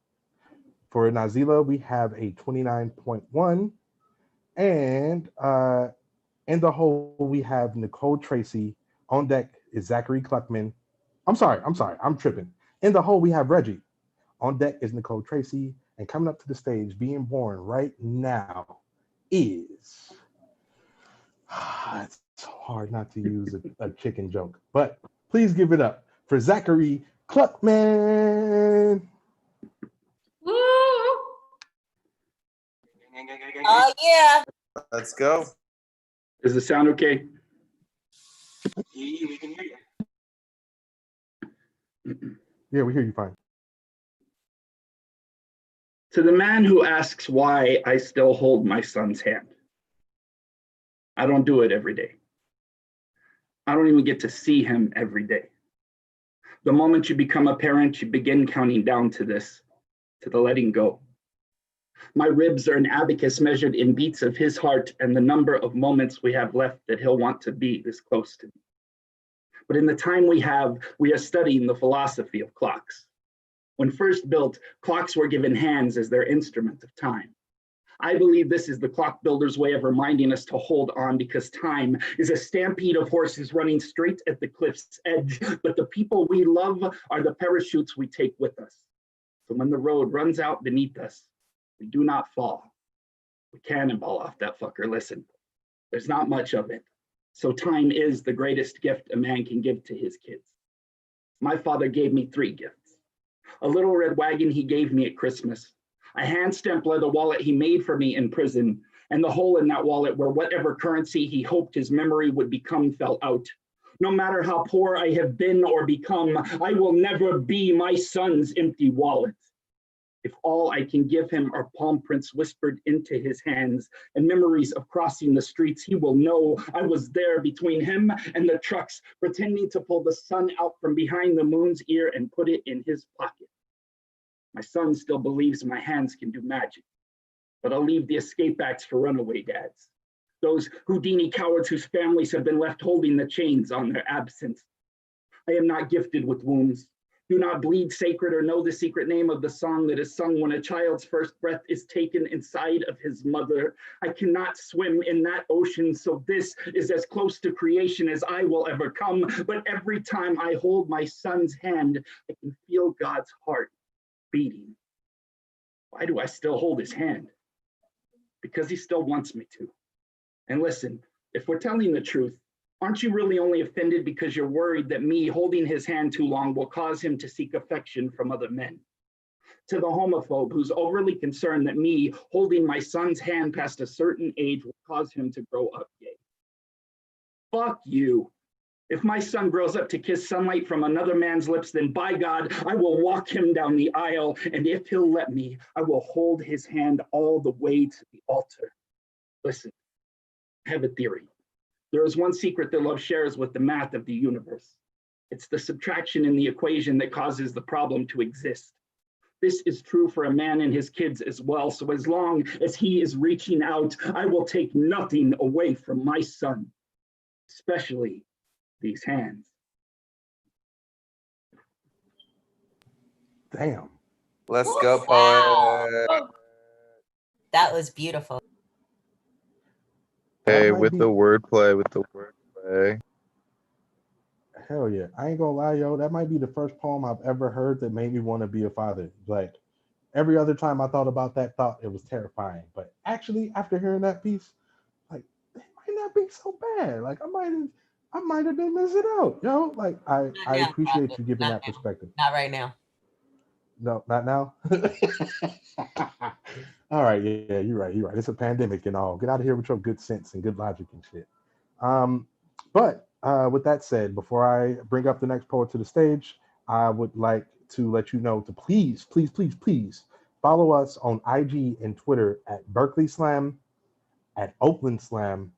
For Nazila, we have a 29.1. And in the whole, we have Nicole Tracy. On deck is Zachary Cluckman. I'm sorry, I'm tripping. In the hole, we have Reggie. On deck is Nicole Tracy. And coming up to the stage, being born right now is... It's so hard not to use a chicken joke, but please give it up for Zachary Cluckman. Oh, yeah. Let's go. Does it sound okay? Yeah, we can hear you. Yeah, we hear you fine. To the man who asks why I still hold my son's hand, I don't do it every day. I don't even get to see him every day. The moment you become a parent, you begin counting down to this, to the letting go. My ribs are an abacus measured in beats of his heart and the number of moments we have left that he'll want to be this close to me. But in the time we have, we are studying the philosophy of clocks. When first built, clocks were given hands as their instrument of time. I believe this is the clock builder's way of reminding us to hold on, because time is a stampede of horses running straight at the cliff's edge, but the people we love are the parachutes we take with us. So when the road runs out beneath us, we do not fall. We cannonball off that fucker. Listen, there's not much of it. So time is the greatest gift a man can give to his kids. My father gave me 3 gifts. A little red wagon he gave me at Christmas, a hand-stamped leather wallet he made for me in prison, and the hole in that wallet where whatever currency he hoped his memory would become fell out. No matter how poor I have been or become, I will never be my son's empty wallet. If all I can give him are palm prints whispered into his hands and memories of crossing the streets, he will know I was there between him and the trucks, pretending to pull the sun out from behind the moon's ear and put it in his pocket. My son still believes my hands can do magic, but I'll leave the escape acts for runaway dads. Those Houdini cowards whose families have been left holding the chains on their absence. I am not gifted with wombs. Do not bleed sacred or know the secret name of the song that is sung when a child's first breath is taken inside of his mother. I cannot swim in that ocean, so this is as close to creation as I will ever come. But every time I hold my son's hand, I can feel God's heart beating. Why do I still hold his hand? Because he still wants me to. And listen, if we're telling the truth, aren't you really only offended because you're worried that me holding his hand too long will cause him to seek affection from other men? To the homophobe who's overly concerned that me holding my son's hand past a certain age will cause him to grow up gay. Fuck you. If my son grows up to kiss sunlight from another man's lips, then by God, I will walk him down the aisle, and if he'll let me, I will hold his hand all the way to the altar. Listen, I have a theory. There is one secret that love shares with the math of the universe. It's the subtraction in the equation that causes the problem to exist. This is true for a man and his kids as well. So as long as he is reaching out, I will take nothing away from my son, especially these hands. Damn. Let's go, poet. That was beautiful. Hey, might with be- the wordplay. Hell yeah. I ain't gonna lie, yo. That might be the first poem I've ever heard that made me want to be a father. Like, every other time I thought about that thought, it was terrifying. But actually, after hearing that piece, like, it might not be so bad. Like, I might have been missing out, yo. Like, I now, appreciate Prophet. you giving Not that now. perspective. Not right now. No, not now. All right, yeah, you're right. You're right. It's a pandemic and all. Get out of here with your good sense and good logic and shit. But with that said, before I bring up the next poet to the stage, I would like to let you know to please follow us on IG and Twitter at Berkeley Slam, at Oakland Slam,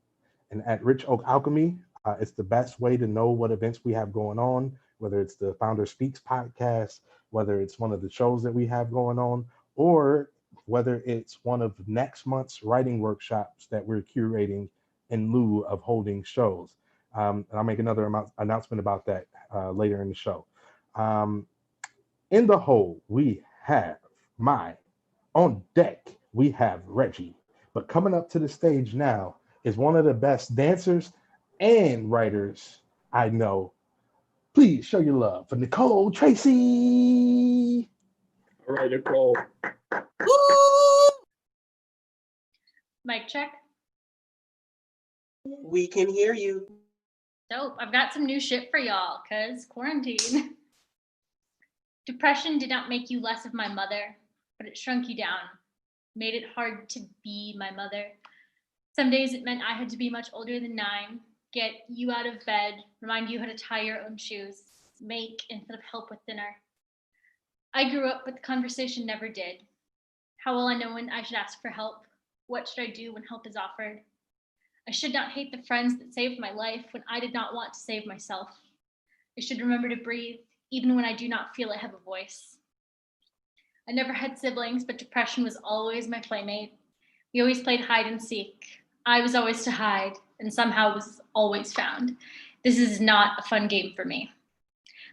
and at Rich Oak Alchemy. It's the best way to know what events we have going on, whether it's the Founder Speaks podcast, whether it's one of the shows that we have going on, or whether it's one of next month's writing workshops that we're curating in lieu of holding shows. And I'll make another announcement about that later in the show. In the hole, we have Mai. On deck, we have Reggie. But coming up to the stage now is one of the best dancers and writers I know. Please show your love for Nicole Tracy. All right, Nicole. Mic check. We can hear you. Dope. I've got some new shit for y'all, cause quarantine. Depression did not make you less of my mother, but it shrunk you down, made it hard to be my mother. Some days it meant I had to be much older than 9, get you out of bed, remind you how to tie your own shoes, make instead of help with dinner. I grew up, but the conversation never did. How will I know when I should ask for help? What should I do when help is offered? I should not hate the friends that saved my life when I did not want to save myself. I should remember to breathe, even when I do not feel I have a voice. I never had siblings, but depression was always my playmate. We always played hide and seek. I was always to hide, and somehow was always found. This is not a fun game for me.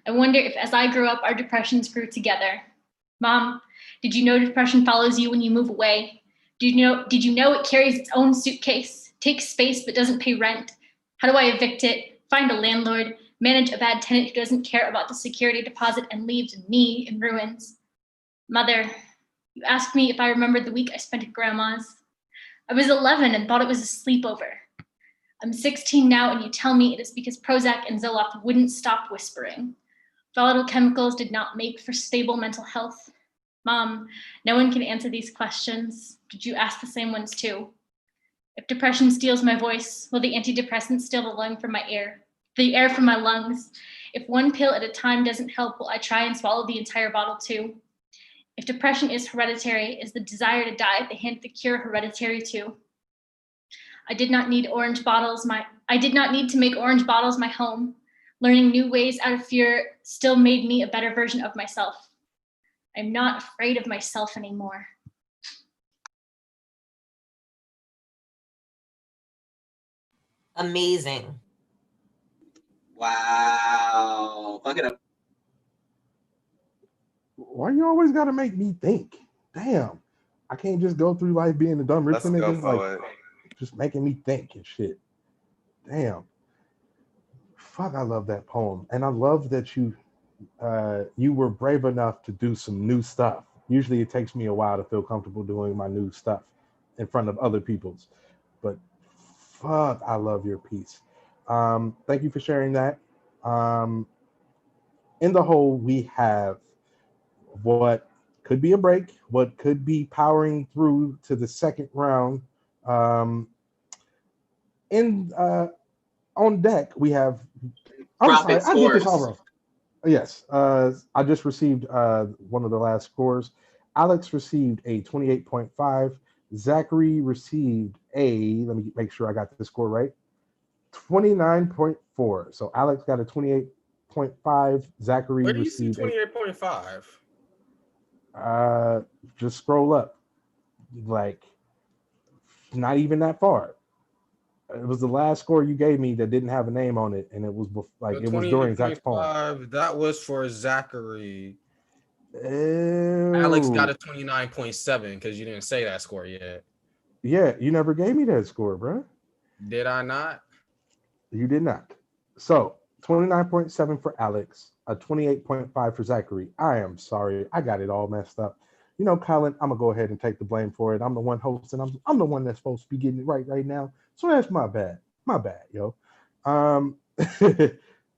I wonder if as I grew up, our depressions grew together. Mom, did you know depression follows you when you move away? Did you know it carries its own suitcase, takes space but doesn't pay rent? How do I evict it, find a landlord, manage a bad tenant who doesn't care about the security deposit and leaves me in ruins? Mother, you asked me if I remembered the week I spent at Grandma's. I was 11 and thought it was a sleepover. I'm 16 now and you tell me it is because Prozac and Zoloft wouldn't stop whispering. Volatile chemicals did not make for stable mental health. Mom, no one can answer these questions. Did you ask the same ones too? If depression steals my voice, will the antidepressants steal the air from my lungs? If one pill at a time doesn't help, will I try and swallow the entire bottle too? If depression is hereditary, is the desire to die at the hand of the cure hereditary too? I did not need to make orange bottles my home. Learning new ways out of fear still made me a better version of myself. I'm not afraid of myself anymore. Amazing. Wow. Fuck it up. Why you always gotta make me think? Damn. I can't just go through life being a dumb rich Let's go, nigga, like poet. just making me think and shit. Damn. Fuck, I love that poem. And I love that you were brave enough to do some new stuff. Usually it takes me a while to feel comfortable doing my new stuff in front of other people's. But fuck, I love your piece. Thank you for sharing that. In the whole, we have what could be a break, what could be powering through to the second round. On deck, we have. I'm Profit sorry, I get this all scores. wrong. Yes, I just received one of the last scores. Alex received a 28.5. Zachary received a, let me make sure I got the score right, 29.4. So Alex got a 28.5. Zachary Where do you see received 28.5? just scroll up, like not even that far. It was the last score you gave me that didn't have a name on it, and it was like it was during Zach's poem. 28.5, that was for Zachary. Ew. Alex got a 29.7 because you didn't say that score yet. Yeah, you never gave me that score, bro. Did I not? You did not. So 29.7 for Alex, a 28.5 for Zachary. I am sorry, I got it all messed up. You know, Colin, I'm gonna go ahead and take the blame for it. I'm the one hosting. I'm the one that's supposed to be getting it right now. So that's my bad. My bad, yo.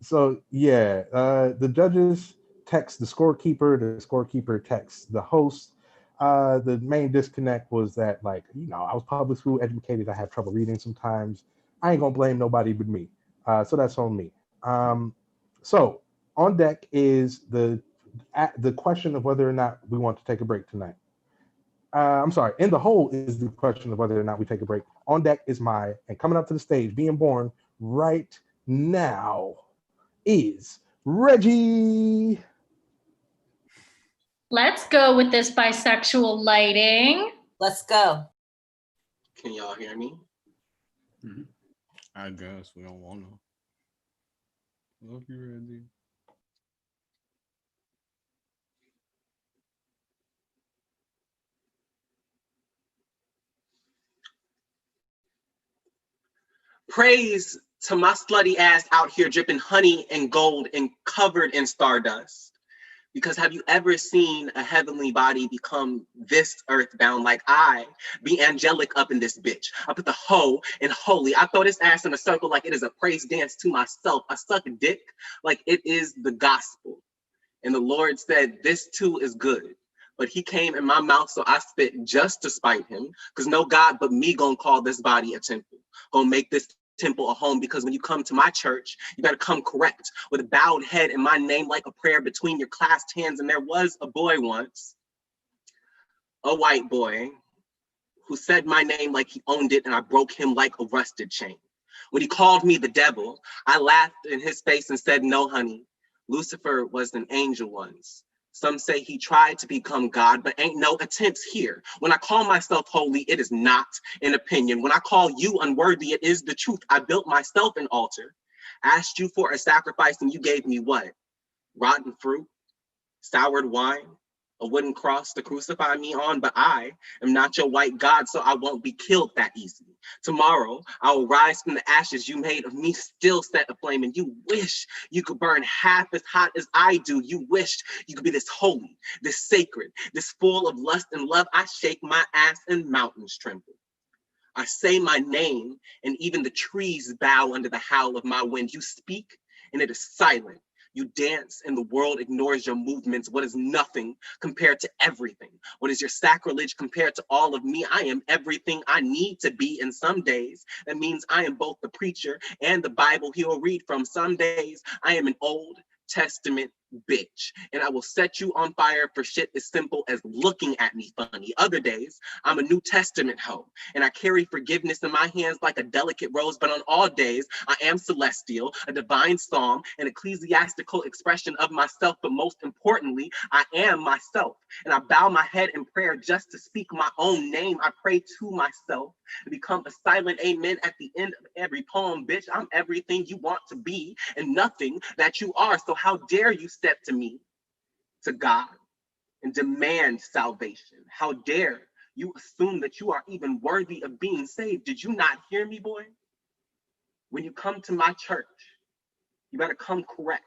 So yeah, the judges text the scorekeeper texts the host. The main disconnect was that, like, you know, I was public school educated. I have trouble reading sometimes. I ain't gonna blame nobody but me. So that's on me. So on deck is the question of whether or not we want to take a break tonight. I'm sorry, in the hole is the question of whether or not we take a break. On deck is and coming up to the stage, being born right now is Reggie. Let's go with this bisexual lighting. Let's go. Can y'all hear me? I guess we don't want to. Love you, Reggie. Praise to my slutty ass out here dripping honey and gold and covered in stardust. Because have you ever seen a heavenly body become this earthbound like I be angelic up in this bitch? I put the hoe in holy. I throw this ass in a circle like it is a praise dance to myself. I suck dick like it is the gospel. And the Lord said, this too is good. But he came in my mouth, so I spit just to spite him. Because no God but me gonna call this body a temple. Gonna make this temple a home, because when you come to my church, you better come correct with a bowed head and my name like a prayer between your clasped hands. And there was a boy once, a white boy, who said my name like he owned it and I broke him like a rusted chain. When he called me the devil, I laughed in his face and said, no, honey, Lucifer was an angel once. Some say he tried to become God, but ain't no attempts here. When I call myself holy, it is not an opinion. When I call you unworthy, it is the truth. I built myself an altar, asked you for a sacrifice, and you gave me what? Rotten fruit, soured wine, a wooden cross to crucify me on, but I am not your white God, so I won't be killed that easily. Tomorrow, I will rise from the ashes you made of me, still set aflame, and you wish you could burn half as hot as I do. You wished you could be this holy, this sacred, this full of lust and love. I shake my ass and mountains tremble. I say my name, and even the trees bow under the howl of my wind. You speak, and it is silent. You dance and the world ignores your movements. What is nothing compared to everything? What is your sacrilege compared to all of me? I am everything I need to be. And some days that means I am both the preacher and the Bible he will read from. Some days I am an Old Testament bitch, and I will set you on fire for shit as simple as looking at me funny. Other days, I'm a New Testament hoe, and I carry forgiveness in my hands like a delicate rose, but on all days, I am celestial, a divine psalm, an ecclesiastical expression of myself, but most importantly, I am myself, and I bow my head in prayer just to speak my own name. I pray to myself to become a silent amen at the end of every poem. Bitch, I'm everything you want to be and nothing that you are, so how dare you step to me, to God, and demand salvation? How dare you assume that you are even worthy of being saved? Did you not hear me, boy? When you come to my church, you better come correct.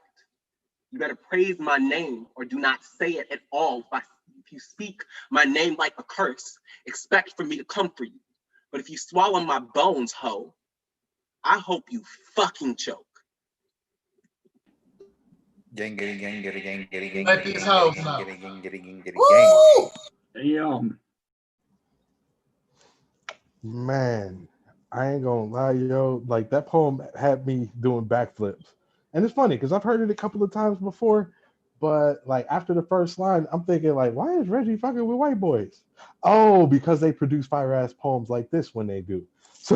You better praise my name or do not say it at all. If you speak my name like a curse, expect for me to come for you. But if you swallow my bones, ho, I hope you fucking choke. Gang, gang, gang, gang, gang, gang, gang, Let these hoes know. Damn. Man, I ain't gonna lie, yo. Like that poem had me doing backflips. And it's funny because I've heard it a couple of times before, but like after the first line, I'm thinking like, why is Reggie fucking with white boys? Oh, because they produce fire ass poems like this when they do. So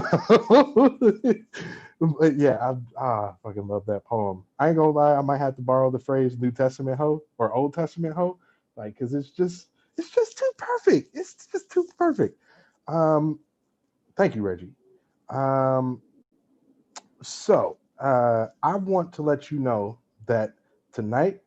but yeah, I fucking love that poem. I ain't gonna lie, I might have to borrow the phrase New Testament hoe or Old Testament hoe, like because it's just too perfect. It's just too perfect. Thank you, Reggie. So I want to let you know that tonight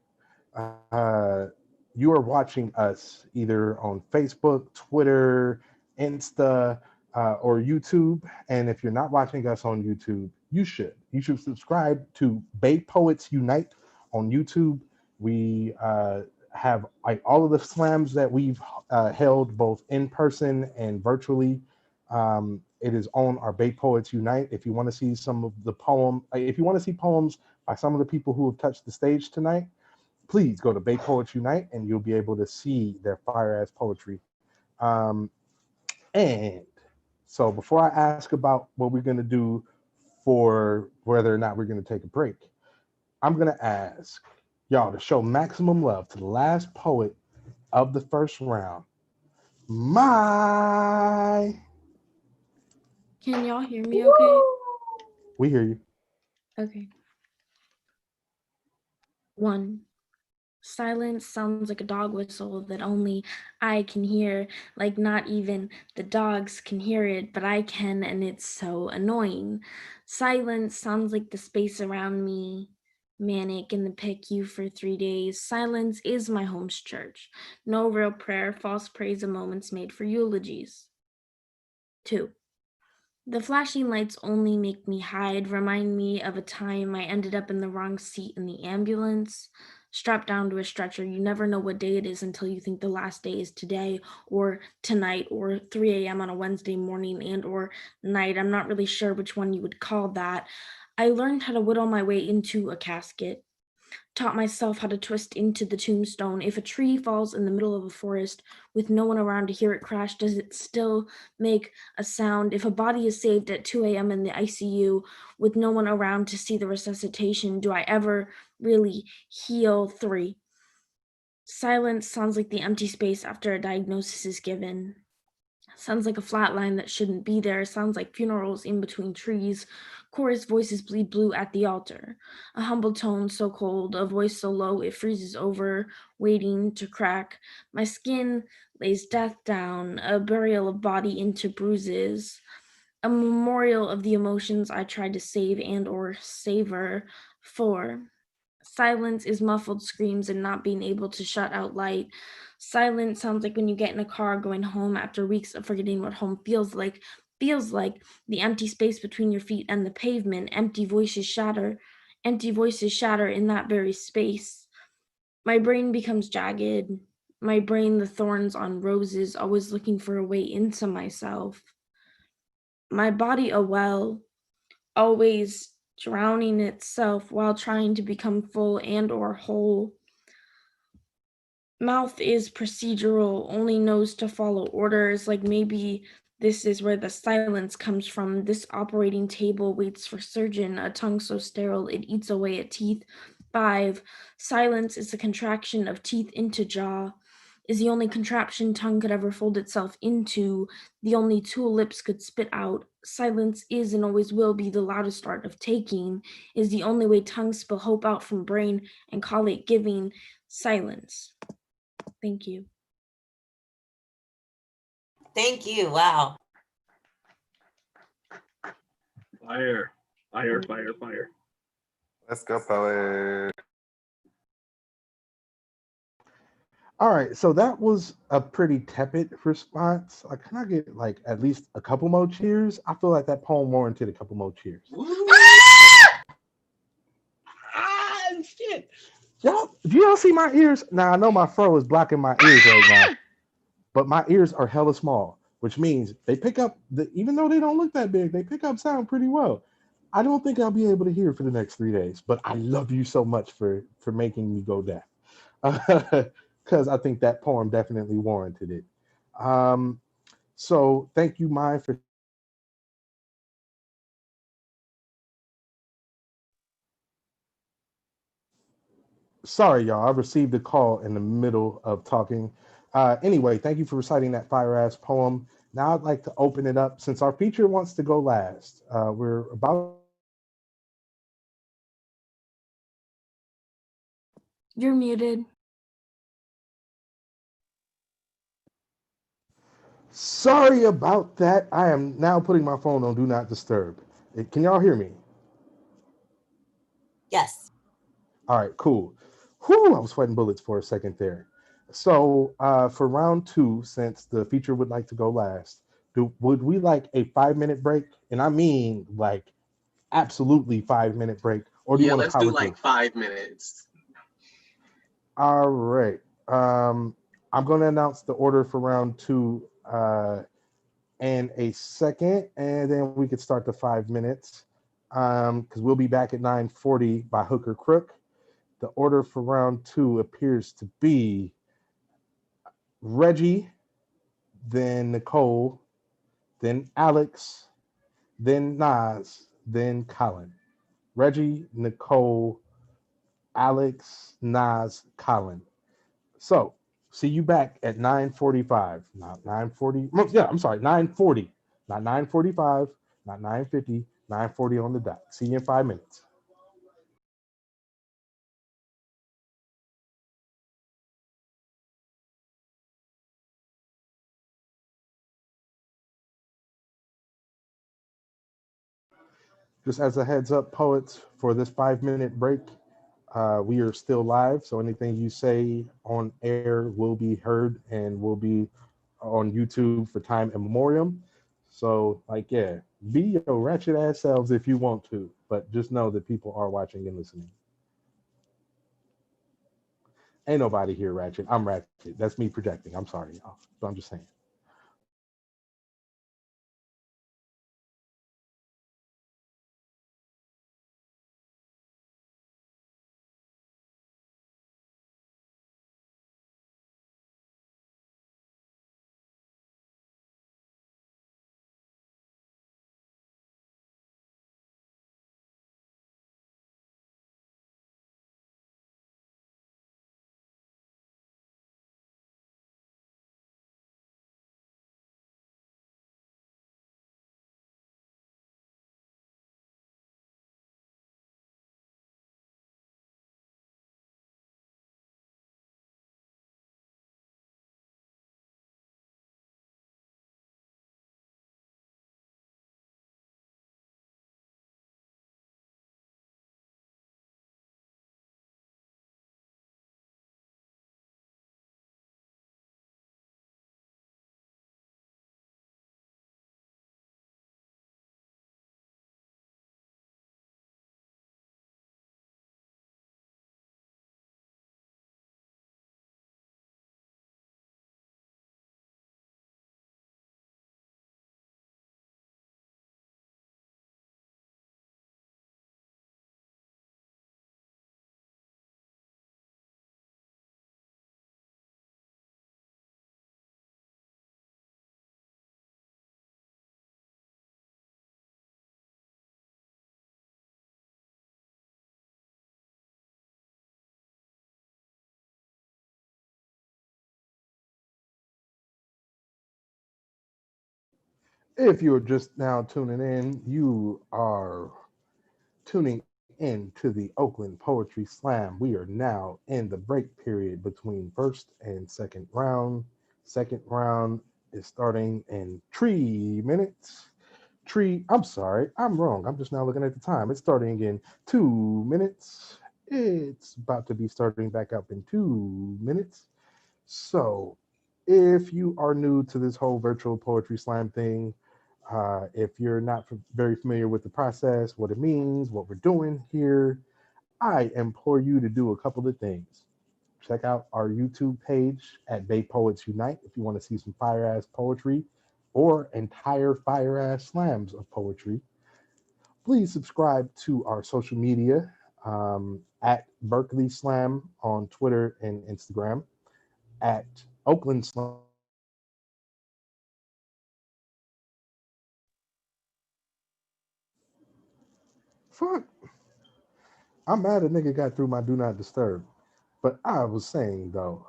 you are watching us either on Facebook, Twitter, Insta, or YouTube. And if you're not watching us on YouTube, you should. You should subscribe to Bay Poets Unite on YouTube. We have like all of the slams that we've held both in person and virtually. It is on our Bay Poets Unite. If you want to see some of the if you want to see poems by some of the people who have touched the stage tonight, please go to Bay Poets Unite and you'll be able to see their fire ass poetry. And so before I ask about what we're going to do for whether or not we're going to take a break, I'm going to ask y'all to show maximum love to the last poet of the first round. Can y'all hear me okay? We hear you. Okay. 1. Silence sounds like a dog whistle that only I can hear, like not even the dogs can hear it, but I can, and it's so annoying. Silence sounds like the space around me, manic in the PICU for 3 days. Silence is my home's church. No real prayer, false praise, and moments made for eulogies. 2. The flashing lights only make me hide, remind me of a time I ended up in the wrong seat in the ambulance, strapped down to a stretcher. You never know what day it is until you think the last day is today or tonight or 3 a.m. on a Wednesday morning and or night. I'm not really sure which one you would call that. I learned how to whittle my way into a casket. Taught myself how to twist into the tombstone. If a tree falls in the middle of a forest with no one around to hear it crash, does it still make a sound? If a body is saved at 2 a.m. in the ICU with no one around to see the resuscitation, do I ever really heal? 3. Silence sounds like the empty space after a diagnosis is given. Sounds like a flat line that shouldn't be there. Sounds like funerals in between trees. Chorus voices bleed blue at the altar. A humble tone so cold, a voice so low it freezes over, waiting to crack. My skin lays death down, a burial of body into bruises. A memorial of the emotions I tried to save and or savor for. Silence is muffled screams and not being able to shut out light. Silence sounds like when you get in a car going home after weeks of forgetting what home feels like. Feels like the empty space between your feet and the pavement. Empty voices shatter. Empty voices shatter in that very space. My brain becomes jagged. My brain, the thorns on roses, always looking for a way into myself. My body, a well, always drowning itself while trying to become full and or whole. Mouth is procedural, only knows to follow orders, like maybe this is where the silence comes from. This operating table waits for surgeon, a tongue so sterile it eats away at teeth. 5. Silence is the contraction of teeth into jaw, is the only contraption tongue could ever fold itself into, the only tool lips could spit out. Silence is and always will be the loudest art of taking, is the only way tongues spill hope out from brain and call it giving. Silence. Thank you. Thank you. Wow. Fire, fire, fire, fire. Let's go, poet. All right, so that was a pretty tepid response. Can I get like at least a couple more cheers? I feel like that poem warranted a couple more cheers. Shit. Y'all, do y'all see my ears? Now I know my fro is blocking my ears right now, but my ears are hella small, which means they pick up even though they don't look that big, they pick up sound pretty well. I don't think I'll be able to hear for the next 3 days, but I love you so much for making me go deaf. Because I think that poem definitely warranted it. So thank you, Mai, for sorry, y'all. I received a call in the middle of talking. Anyway, thank you for reciting that fire ass poem. Now I'd like to open it up since our feature wants to go last. We're about. You're muted. Sorry about that. I am now putting my phone on Do Not Disturb. Can y'all hear me? Yes. All right, cool. Whew, I was sweating bullets for a second there. So for round 2, since the feature would like to go last, would we like a 5-minute break? And I mean like absolutely 5-minute break, or do you Yeah, want to let's do power like through? 5 minutes. All right. I'm going to announce the order for round 2 in a second, and then we could start the 5 minutes because we'll be back at 9:40 by hook or crook. The order for round 2 appears to be Reggie, then Nicole, then Alex, then Nas, then Colin. Reggie, Nicole, Alex, Nas, Colin. So see you back at 9:45, not 9:40. Yeah, I'm sorry, 9:40, not 9:45, not 9:50, 9:40 on the dot. See you in 5 minutes. Just as a heads up, poets, for this 5-minute break, we are still live. So anything you say on air will be heard and will be on YouTube for time immemorial. So, yeah, be your ratchet ass selves if you want to, but just know that people are watching and listening. Ain't nobody here ratchet. I'm ratchet. That's me projecting. I'm sorry, y'all. So I'm just saying. If you're just now tuning in, you are tuning in to the Oakland Poetry Slam. We are now in the break period between first and second round. Second round is starting in 3 minutes. I'm sorry, I'm wrong. I'm just now looking at the time. It's starting in 2 minutes. It's about to be starting back up in 2 minutes. So, if you are new to this whole virtual poetry slam thing, if you're not very familiar with the process, what it means, what we're doing here, I implore you to do a couple of things. Check out our YouTube page at Bay Poets Unite if you want to see some fire ass poetry or entire fire ass slams of poetry. Please subscribe to our social media at Berkeley Slam on Twitter and Instagram, at Oakland Slam Fuck. I'm mad a nigga got through my do not disturb. But I was saying though,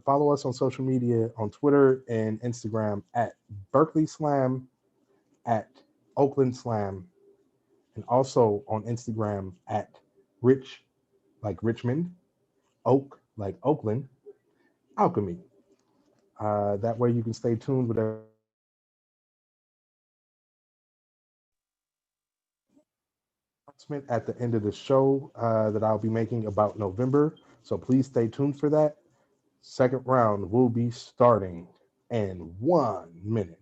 follow us on social media on Twitter and Instagram at Berkeley Slam, at Oakland Slam, and also on Instagram at Rich like Richmond, Oak like Oakland, Alchemy. That way you can stay tuned with announcement at the end of the show that I'll be making about November. So please stay tuned for that. Second round will be starting in 1 minute.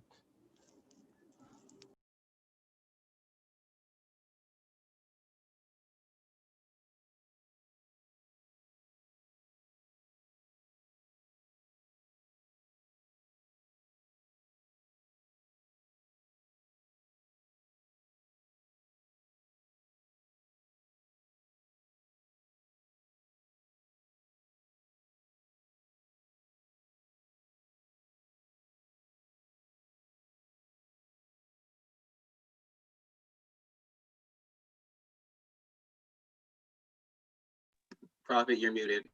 Prophet, you're muted.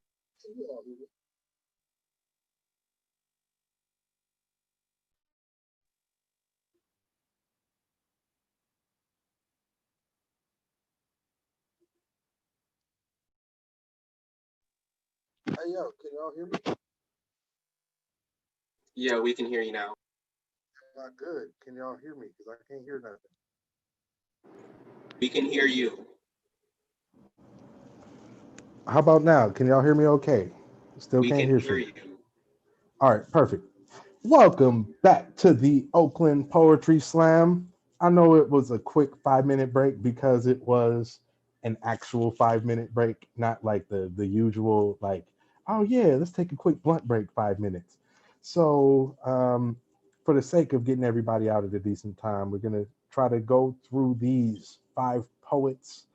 Hey yo, can y'all hear me? Yeah, we can hear you now. Not good. Can y'all hear me? Because I can't hear nothing. We can hear you. How about now? Can y'all hear me okay? Still We can't can hear hear shit. you. All right, perfect. Welcome back to the Oakland Poetry Slam. I know it was a quick 5 minute break because it was an actual 5 minute break, not like the usual, like, oh yeah, let's take a quick blunt break 5 minutes. So, for the sake of getting everybody out at a decent time, we're going to try to go through these five poets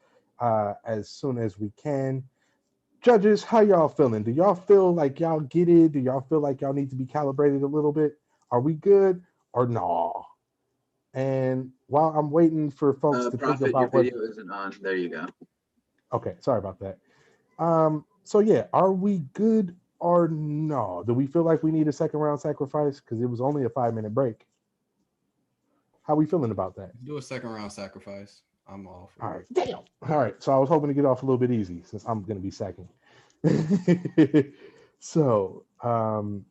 as soon as we can. Judges, how y'all feeling? Do y'all feel like y'all get it? Do y'all feel like y'all need to be calibrated a little bit? Are we good or no? And while I'm waiting for folks to think Prophet, your about what, video isn't on. There you go. okay, sorry about that. So yeah, are we good or no? Do we feel like we need a second round sacrifice? Because it was only a 5 minute break. How we feeling about that? Do a second round sacrifice. I'm all for All right, it. damn. All right, so I was hoping to get off a little bit easy since I'm gonna be second. So I'm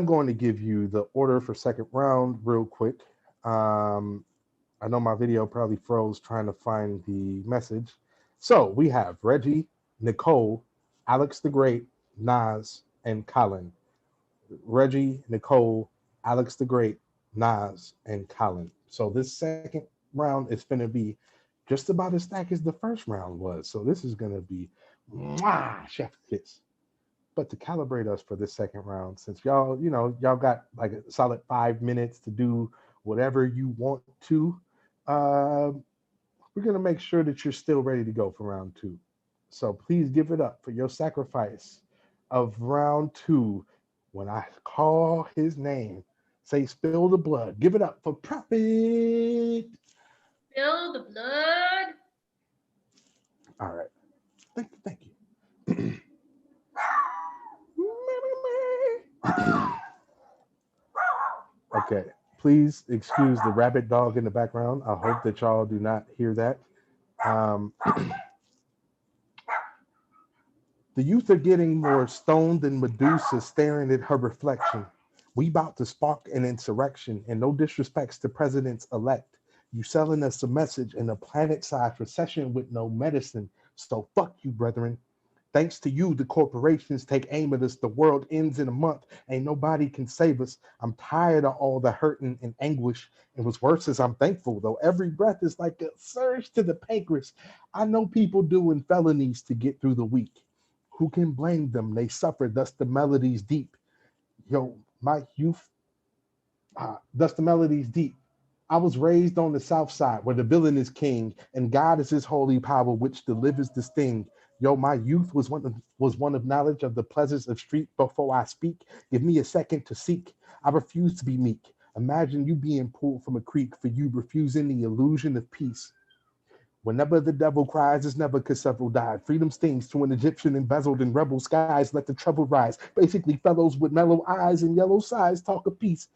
going to give you the order for second round real quick. I know my video probably froze trying to find the message. So we have Reggie, Nicole, Alex the Great, Nas, and Colin. Reggie, Nicole, Alex the Great, Nas, and Colin. So this second round is going to be just about as stacked as the first round was. So this is going to be chef kiss. But to calibrate us for this second round, since y'all, y'all got like a solid 5 minutes to do whatever you want to, uh, we're gonna make sure that you're still ready to go for round two. So please give it up for your sacrifice of round two. When I call his name, say spill the blood. Give it up for Prophet. Spill the blood. All right. Thank you. Okay. Okay. Please excuse the rabbit dog in the background. I hope that y'all do not hear that. The youth are getting more stoned than Medusa staring at her reflection. We about to spark an insurrection, and no disrespects to presidents-elect. You selling us a message in a planet-sized recession with no medicine. So fuck you, brethren. Thanks to you, the corporations take aim at us. The world ends in a month. Ain't nobody can save us. I'm tired of all the hurting and anguish. It was worse as I'm thankful, though every breath is like a surge to the pancreas. I know people doing felonies to get through the week. Who can blame them? They suffer, thus the melody's deep. Yo, my youth, thus the melody's deep. I was raised on the south side where the villain is king and God is his holy power which delivers the sting. Yo, my youth was one of knowledge of the pleasures of street. Before I speak, give me a second to seek. I refuse to be meek. Imagine you being pulled from a creek for you refusing the illusion of peace. Whenever the devil cries, it's never because several died. Freedom stings to an Egyptian embezzled in rebel skies. Let the trouble rise. Basically, fellows with mellow eyes and yellow sides talk of peace,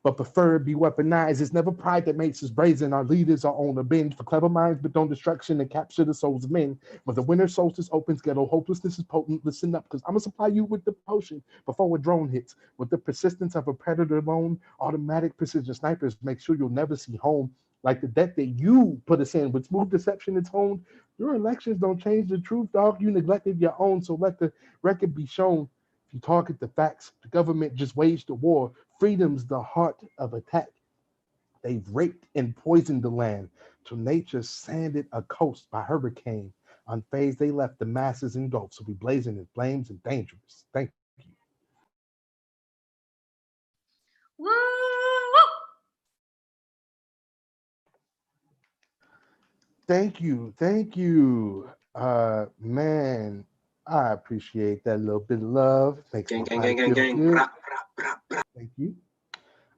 but prefer be weaponized. It's never pride that makes us brazen. Our leaders are on a binge for clever minds, but don't destruction and capture the souls of men. When the winter solstice opens, ghetto hopelessness is potent. Listen up, because I'm gonna supply you with the potion before a drone hits. With the persistence of a predator alone, automatic precision snipers make sure you'll never see home. Like the debt that you put us in with smooth deception and tone. Your elections don't change the truth, dog. You neglected your own, so let the record be shown. If you target the facts, the government just waged a war. Freedom's the heart of attack. They've raped and poisoned the land till nature sanded a coast by hurricane. Unfazed, they left the masses engulfed, so we blazing in flames and dangerous. Thank you. Woo! Thank you. Thank you. Man, I appreciate that little bit of love. Makes Gang, my gang, body gang, gang, feel gang. good. Brah, brah, brah, brah. Thank you.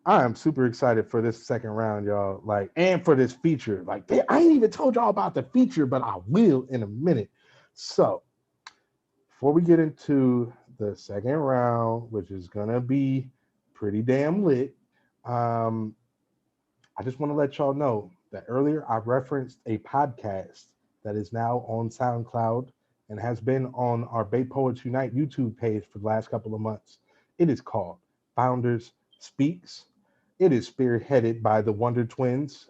I am super excited for this second round, y'all. Like, and for this feature. Like, I ain't even told y'all about the feature, but I will in a minute. So, before we get into the second round, which is gonna be pretty damn lit, I just want to let y'all know that earlier I referenced a podcast that is now on SoundCloud and has been on our Bay Poets Unite YouTube page for the last couple of months. It is called Founders Speaks. It is spearheaded by the Wonder Twins,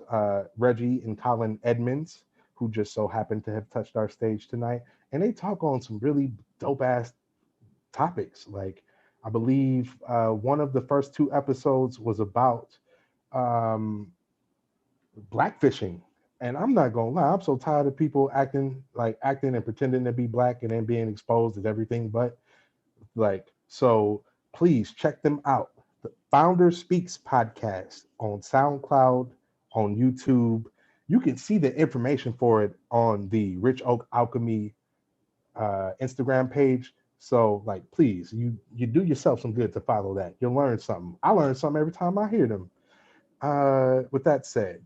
Reggie and Colin Edmonds, who just so happened to have touched our stage tonight. And they talk on some really dope ass topics. Like, I believe one of the first two episodes was about blackfishing. And I'm not gonna lie, I'm so tired of people acting and pretending to be black and then being exposed as everything but. Like, so please check them out. The Founder Speaks podcast on SoundCloud, on YouTube. You can see the information for it on the Rich Oak Alchemy Instagram page. So, like, please, you do yourself some good to follow that. You'll learn something. I learn something every time I hear them. With that said,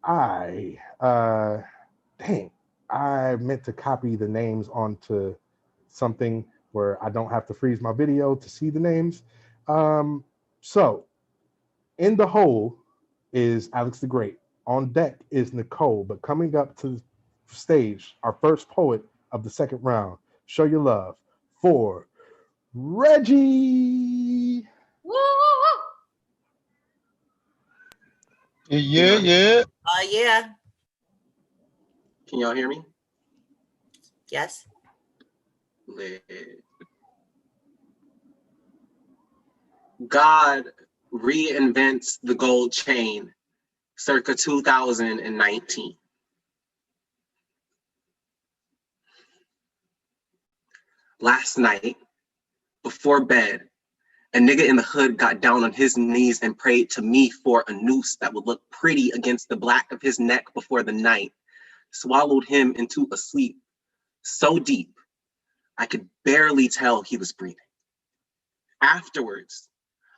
I meant to copy the names onto something where I don't have to freeze my video to see the names. So in the hole is Alex the Great. On deck is Nicole, but coming up to the stage, our first poet of the second round. Show your love for Reggie. Woo, woo, woo. Yeah. Yeah. Can y'all hear me? Yes. God reinvents the gold chain circa 2019. Last night, before bed, a nigga in the hood got down on his knees and prayed to me for a noose that would look pretty against the black of his neck before the night swallowed him into a sleep so deep I could barely tell he was breathing. Afterwards,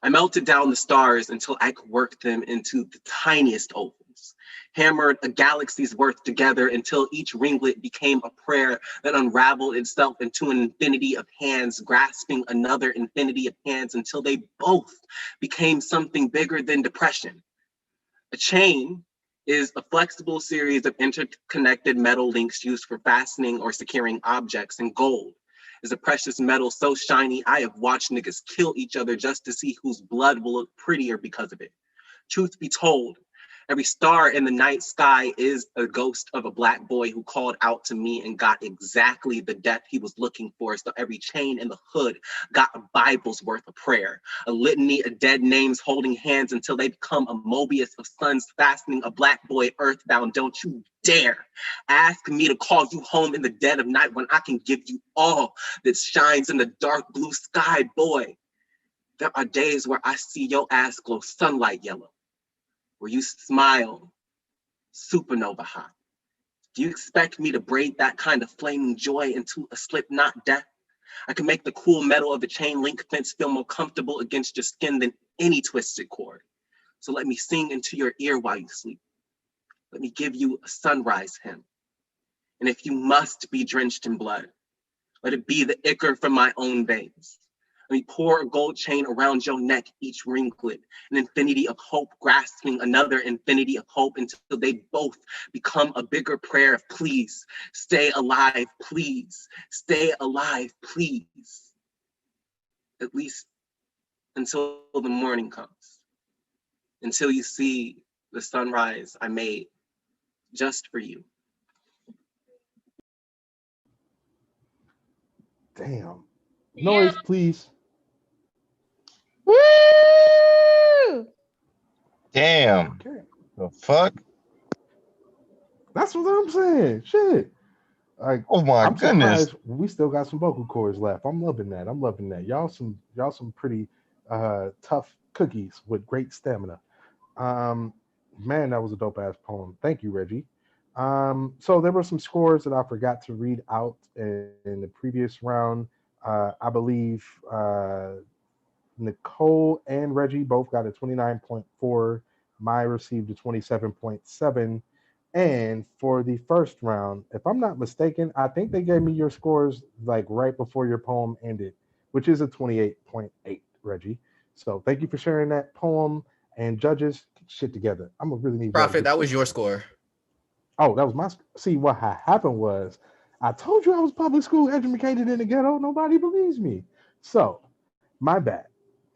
I melted down the stars until I could work them into the tiniest oval. hands, hammered a galaxy's worth together until each ringlet became a prayer that unraveled itself into an infinity of hands, grasping another infinity of hands until they both became something bigger than depression. A chain is a flexible series of interconnected metal links used for fastening or securing objects, and gold is a precious metal so shiny I have watched niggas kill each other just to see whose blood will look prettier because of it. Truth be told, every star in the night sky is a ghost of a Black boy who called out to me and got exactly the death he was looking for. So every chain in the hood got a Bible's worth of prayer, a litany of dead names holding hands until they become a Mobius of suns fastening a Black boy earthbound. Don't you dare ask me to call you home in the dead of night when I can give you all that shines in the dark blue sky, boy. There are days where I see your ass glow sunlight yellow, where you smile supernova hot. Do you expect me to braid that kind of flaming joy into a slip knot death? I can make the cool metal of a chain link fence feel more comfortable against your skin than any twisted cord. So let me sing into your ear while you sleep. Let me give you a sunrise hymn. And if you must be drenched in blood, let it be the ichor from my own veins. Let me pour a gold chain around your neck, each ringlet, an infinity of hope, grasping another infinity of hope until they both become a bigger prayer of please, stay alive, please, stay alive, please. At least until the morning comes, until you see the sunrise I made just for you. Damn. Noise, please. Woo! Damn. Okay. The fuck? That's what I'm saying. Shit. Like, Oh my I'm goodness. surprised we still got some vocal cords left. I'm loving that. I'm loving that. Y'all some pretty tough cookies with great stamina. Man, that was a dope ass poem. Thank you, Reggie. So there were some scores that I forgot to read out in the previous round. I believe Nicole and Reggie both got a 29.4. Maya received a 27.7. And for the first round, if I'm not mistaken, I think they gave me your scores like right before your poem ended, which is a 28.8, Reggie. So thank you for sharing that poem. And judges, get shit together. I'm gonna really need y'all to Prophet, get that was shit your together. score. Oh, that was my. See, what happened was, I told you I was public school educated in the ghetto. Nobody believes me. So, my bad.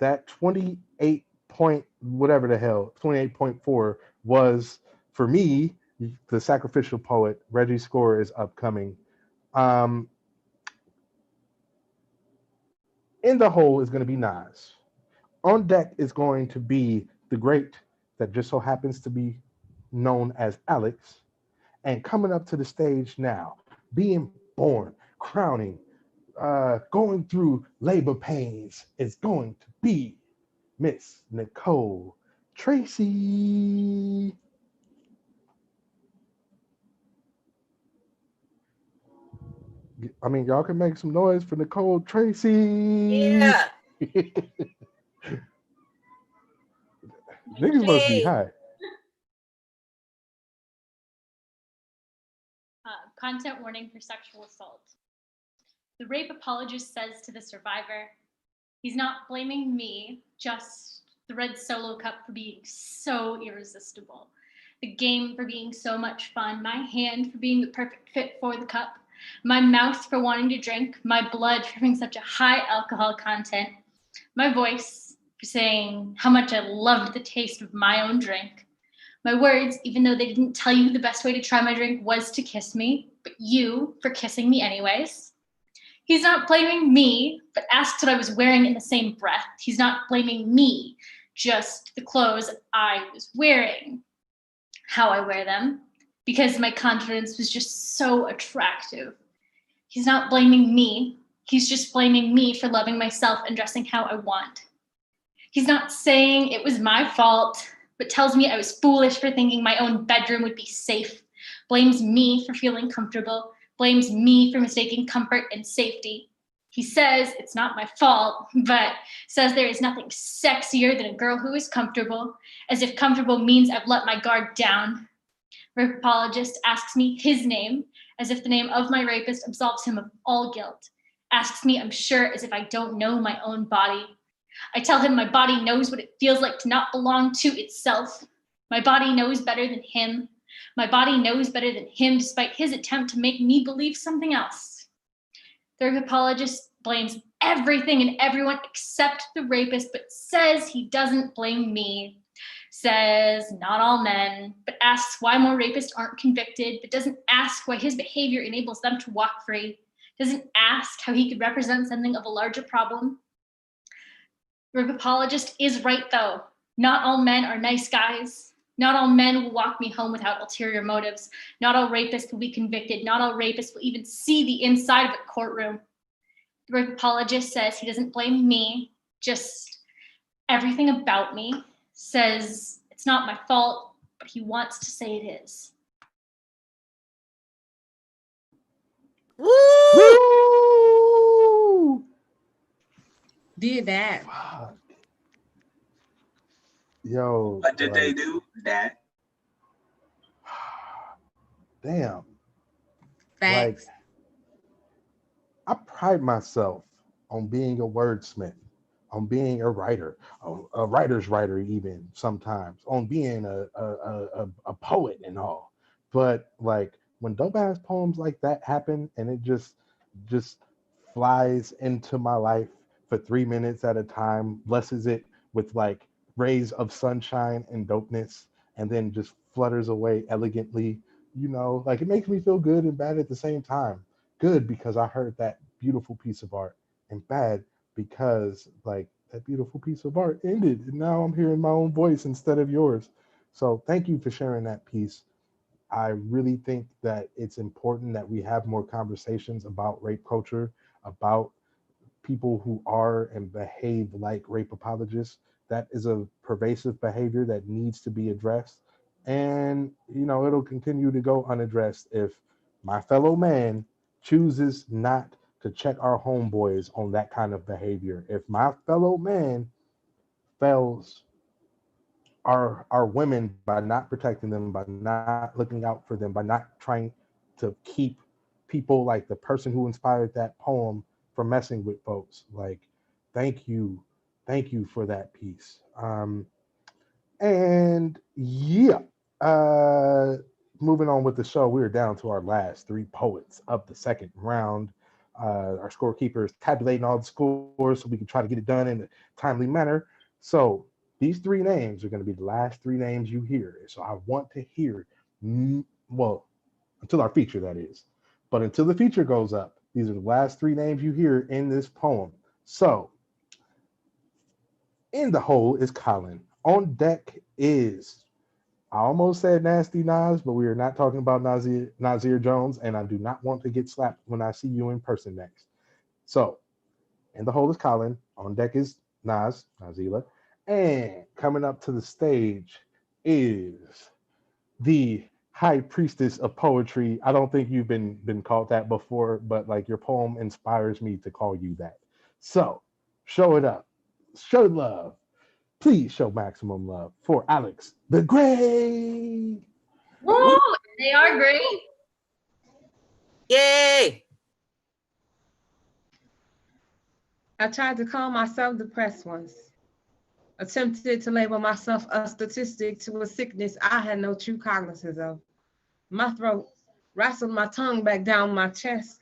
That 28 point whatever the hell, 28.4 was for me. The sacrificial poet. Reggie's score is upcoming. In the hole is going to be Nas. On deck is going to be the great that just so happens to be known as Alex. And coming up to the stage now, being born, crowning, going through labor pains is going to be Miss Nicole Tracy. I mean, y'all can make some noise for Nicole Tracy. Yeah. Niggas must be high. Content warning for sexual assault. The rape apologist says to the survivor, he's not blaming me, just the red Solo cup for being so irresistible, the game for being so much fun, my hand for being the perfect fit for the cup, my mouth for wanting to drink, my blood for having such a high alcohol content, my voice for saying how much I loved the taste of my own drink, my words, even though they didn't tell you the best way to try my drink was to kiss me, but you for kissing me anyways. He's not blaming me, but asked what I was wearing in the same breath. He's not blaming me, just the clothes I was wearing, how I wear them, because my confidence was just so attractive. He's not blaming me. He's just blaming me for loving myself and dressing how I want. He's not saying it was my fault, but tells me I was foolish for thinking my own bedroom would be safe, blames me for feeling comfortable, blames me for mistaking comfort and safety. He says it's not my fault, but says there is nothing sexier than a girl who is comfortable, as if comfortable means I've let my guard down. Rape apologist asks me his name, as if the name of my rapist absolves him of all guilt. Asks me, I'm sure, as if I don't know my own body. I tell him my body knows what it feels like to not belong to itself. My body knows better than him. My body knows better than him, despite his attempt to make me believe something else. The rape apologist blames everything and everyone except the rapist, but says he doesn't blame me. Says not all men, but asks why more rapists aren't convicted, but doesn't ask why his behavior enables them to walk free. Doesn't ask how he could represent something of a larger problem. The rape apologist is right, though. Not all men are nice guys. Not all men will walk me home without ulterior motives. Not all rapists will be convicted. Not all rapists will even see the inside of a courtroom. The rape apologist says he doesn't blame me, just everything about me. Says it's not my fault, but he wants to say it is. Woo! Woo! Did that. Fuck. Yo. What did they do? That. Damn. Facts. Like, I pride myself on being a wordsmith, on being a writer, a writer's writer, even sometimes, on being a poet and all. But like when dope ass poems like that happen and it just flies into my life for 3 minutes at a time, blesses it with like rays of sunshine and dopeness, and then just flutters away elegantly, you know, like it makes me feel good and bad at the same time. Good because I heard that beautiful piece of art, and bad because like that beautiful piece of art ended and now I'm hearing my own voice instead of yours. So thank you for sharing that piece. I really think that it's important that we have more conversations about rape culture, about people who are and behave like rape apologists. That is a pervasive behavior that needs to be addressed. And, you know, it'll continue to go unaddressed if my fellow man chooses not to check our homeboys on that kind of behavior. If my fellow man fails our women by not protecting them, by not looking out for them, by not trying to keep people like the person who inspired that poem from messing with folks. Like, thank you for that piece. And yeah, moving on with the show, we're down to our last three poets of the second round. Our scorekeeper is tabulating all the scores so we can try to get it done in a timely manner. So these three names are going to be the last three names you hear. So I want to hear, well, until our feature, that is. But until the feature goes up, these are the last three names you hear in this poem. So in the hole is Colin. On deck is, I almost said Nasty Nas, but we are not talking about Nasir Jones, and I do not want to get slapped when I see you in person next. So in the hole is Colin. On deck is Nazila. And coming up to the stage is the high priestess of poetry. I don't think you've been called that before, but like your poem inspires me to call you that. So show it up. Show love. Please show maximum love for Alex the Great. Woo! They are great. Yay! I tried to call myself depressed once. Attempted to label myself a statistic to a sickness I had no true cognizance of. My throat wrestled my tongue back down my chest,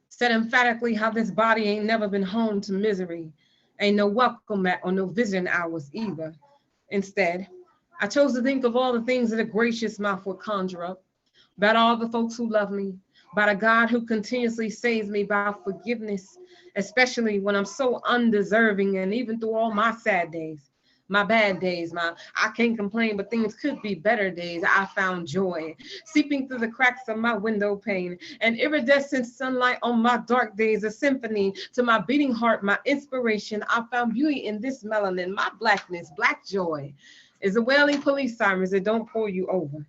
said emphatically how this body ain't never been home to misery. Ain't no welcome mat or no vision hours either. Instead, I chose to think of all the things that a gracious mouth would conjure up, about all the folks who love me, about a God who continuously saves me by forgiveness, especially when I'm so undeserving, and even through all my sad days, my bad days, my I can't complain, but things could be better days, I found joy seeping through the cracks of my window pane, and iridescent sunlight on my dark days, a symphony to my beating heart, my inspiration. I found beauty in this melanin, my blackness, black joy is a wailing police sirens that don't pull you over.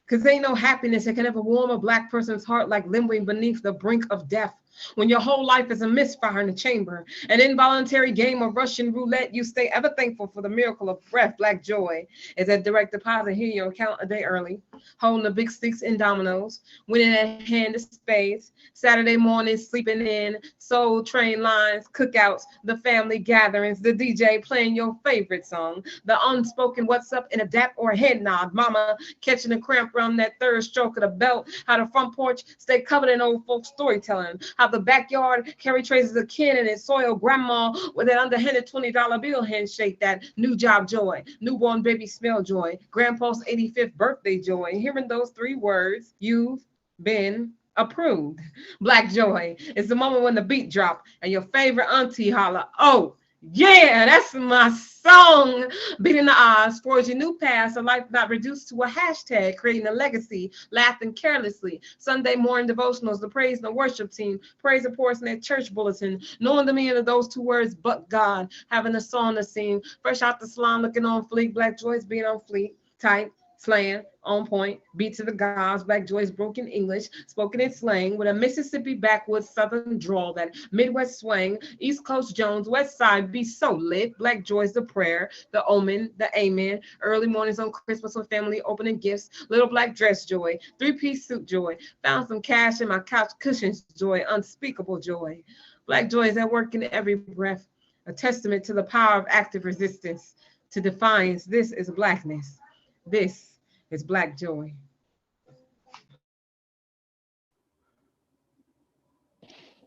Because ain't no happiness that can ever warm a Black person's heart like limbering beneath the brink of death. When your whole life is a misfire in the chamber, an involuntary game of Russian roulette, you stay ever thankful for the miracle of breath. Black joy is that direct deposit. Hear your account a day early, holding the big sticks in dominoes, winning at hand of spades. Saturday morning, sleeping in, soul train lines, cookouts, the family gatherings, the DJ playing your favorite song, the unspoken what's up in a dap or a head nod, mama catching a cramp around that third stroke of the belt, how the front porch stay covered in old folk storytelling, how the backyard carry traces of kin and its soil, grandma with that underhanded $20 bill handshake, that new job joy, newborn baby smell joy, grandpa's 85th birthday joy. Hearing those three words, you've been approved. Black joy is the moment when the beat drop and your favorite auntie holler, oh, yeah, that's my song. Beating the odds, forging new paths, a life not reduced to a hashtag, creating a legacy, laughing carelessly. Sunday morning devotionals, the praise and the worship team, praise reports in that church bulletin, knowing the meaning of those two words, but God, having a song to sing, fresh out the salon, looking on fleek, Black joys being on fleek, tight, slang, on point, beat to the gods, Black joys broken English, spoken in slang, with a Mississippi backwoods southern drawl, that Midwest swang, East Coast Jones, West Side be so lit, Black joys the prayer, the omen, the amen, early mornings on Christmas with family opening gifts, little black dress joy, three-piece suit joy, found some cash in my couch cushions joy, unspeakable joy. Black joy is at work in every breath, a testament to the power of active resistance, to defiance. This is Blackness. This is Black joy.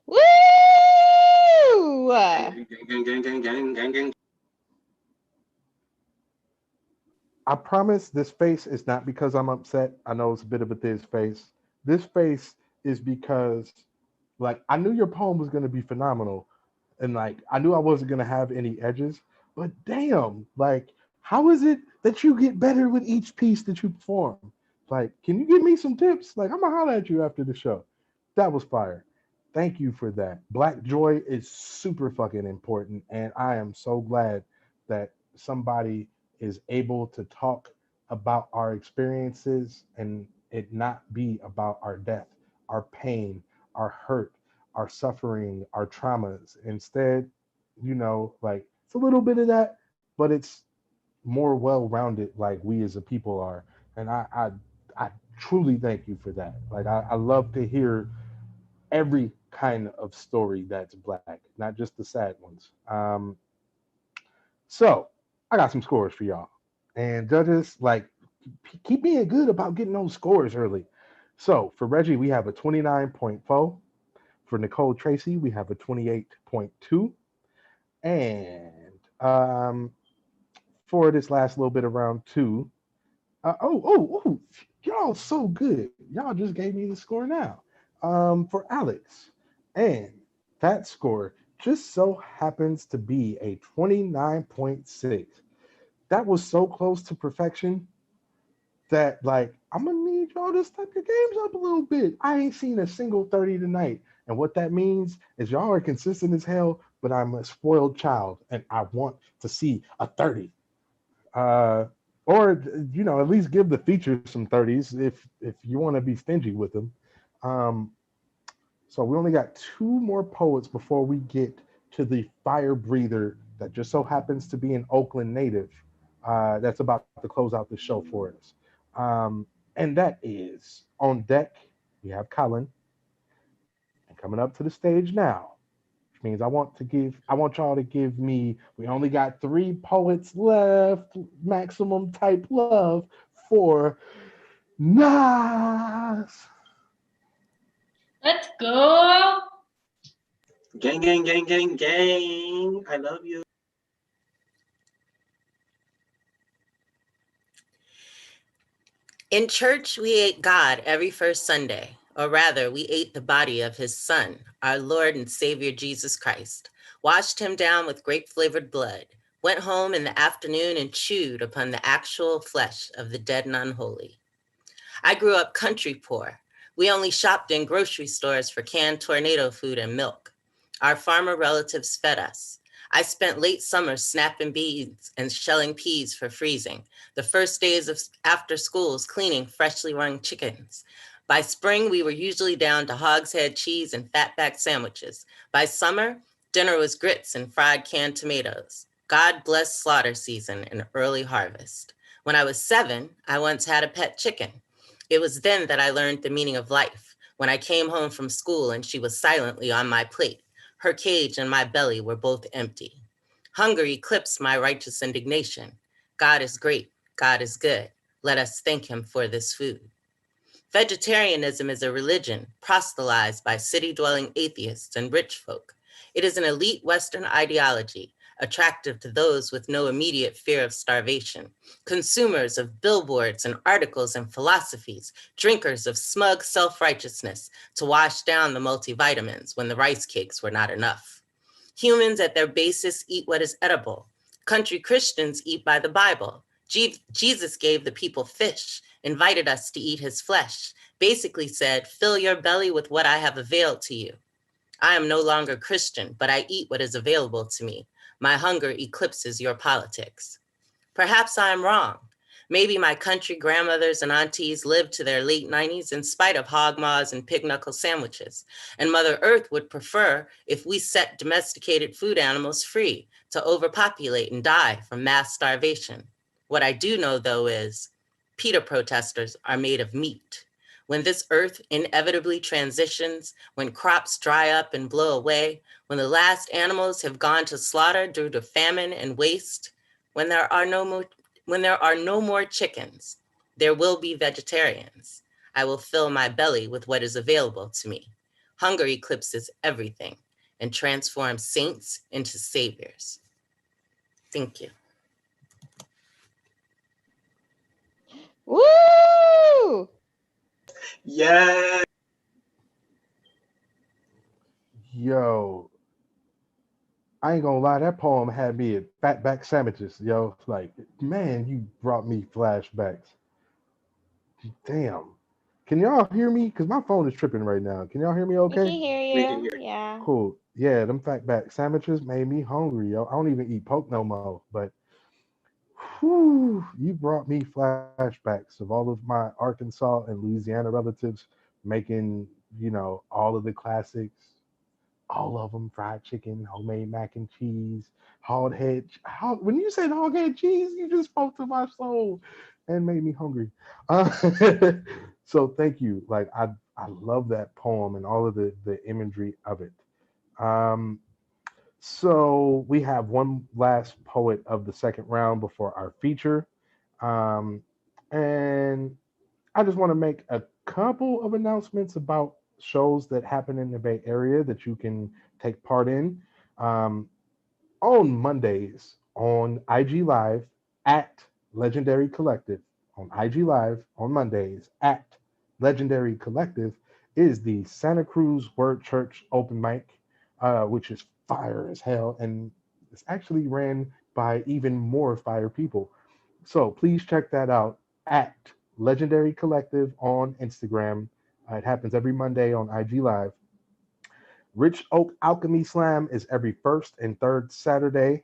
Woo! Gang, gang, gang, gang, gang, gang, gang. I promise this face is not because I'm upset. I know it's a bit of a thiz face. This face is because, like, I knew your poem was going to be phenomenal. And, like, I knew I wasn't going to have any edges. But damn, like, how is it that you get better with each piece that you perform? Like, can you give me some tips? Like, I'm going to holler at you after the show. That was fire. Thank you for that. Black joy is super fucking important. And I am so glad that somebody is able to talk about our experiences and it not be about our death, our pain, our hurt, our suffering, our traumas. Instead, you know, like, it's a little bit of that, but it's more well-rounded, like we as a people are. And I truly thank you for that. Like, I love to hear every kind of story that's Black, not just the sad ones. So I got some scores for y'all. And judges, like, keep being good about getting those scores early. So for Reggie, we have a 29.4. For Nicole Tracy, we have a 28.2. And for this last little bit of round two, y'all so good. Y'all just gave me the score now. For Alex. And that score just so happens to be a 29.6. That was so close to perfection that, like, I'm gonna need y'all to step your games up a little bit. I ain't seen a single 30 tonight. And what that means is y'all are consistent as hell, but I'm a spoiled child and I want to see a 30. Or, you know, at least give the feature some 30s if you want to be stingy with them. So we only got two more poets before we get to the fire breather that just so happens to be an Oakland native that's about to close out the show for us. And that is on deck, we have Colin. And coming up to the stage now, which means I want y'all to give me, we only got 3 poets left, maximum type love for Nas. Let's go. Gang, gang, gang, gang, gang. I love you. In church, we ate God every first Sunday, or rather, we ate the body of his Son, our Lord and Savior Jesus Christ, washed him down with grape-flavored blood, went home in the afternoon and chewed upon the actual flesh of the dead and unholy. I grew up country poor. We only shopped in grocery stores for canned tornado food and milk. Our farmer relatives fed us. I spent late summers snapping beans and shelling peas for freezing, the first days of after schools cleaning freshly rung chickens. By spring, we were usually down to hogshead cheese and fatback sandwiches. By summer, dinner was grits and fried canned tomatoes. God bless slaughter season and early harvest. When I was 7, I once had a pet chicken. It was then that I learned the meaning of life, when I came home from school and she was silently on my plate. Her cage and my belly were both empty. Hunger eclipsed my righteous indignation. God is great. God is good. Let us thank him for this food. Vegetarianism is a religion proselytized by city-dwelling atheists and rich folk. It is an elite Western ideology, attractive to those with no immediate fear of starvation, consumers of billboards and articles and philosophies, drinkers of smug self-righteousness to wash down the multivitamins when the rice cakes were not enough. Humans at their basis eat what is edible. Country Christians eat by the Bible. Jesus gave the people fish, invited us to eat his flesh, basically said, fill your belly with what I have availed to you. I am no longer Christian, but I eat what is available to me. My hunger eclipses your politics. Perhaps I am wrong. Maybe my country grandmothers and aunties lived to their late 90s in spite of hog maws and pig knuckle sandwiches. And Mother Earth would prefer if we set domesticated food animals free to overpopulate and die from mass starvation. What I do know, though, is PETA protesters are made of meat. When this earth inevitably transitions, when crops dry up and blow away, when the last animals have gone to slaughter due to famine and waste, when there are no more chickens, there will be vegetarians. I will fill my belly with what is available to me. Hunger eclipses everything and transforms saints into saviors. Thank you. Woo! Yeah. Yo, I ain't gonna lie, that poem had me at fatback sandwiches, yo. Like, man, you brought me flashbacks. Damn. Can y'all hear me? Because my phone is tripping right now. Can y'all hear me We can okay? hear We can you. hear. Yeah. Cool. Yeah, them fatback sandwiches made me hungry, yo. I don't even eat poke no more, but whew, you brought me flashbacks of all of my Arkansas and Louisiana relatives making, all of the classics, all of them: fried chicken, homemade mac and cheese, hog head. When you said hog head cheese, you just spoke to my soul and made me hungry. Uh, so thank you. Like I love that poem and all of the imagery of it. Um, so we have one last poet of the second round before our feature. Um, and I just want to make a couple of announcements about shows that happen in the Bay Area that you can take part in. Um, on Mondays on IG Live at Legendary Collective, on IG Live on Mondays at Legendary Collective, is the Santa Cruz Word Church open mic, which is fire as hell. And it's actually ran by even more fire people. So please check that out at Legendary Collective on Instagram. It happens every Monday on IG Live. Rich Oak Alchemy Slam is every first and third Saturday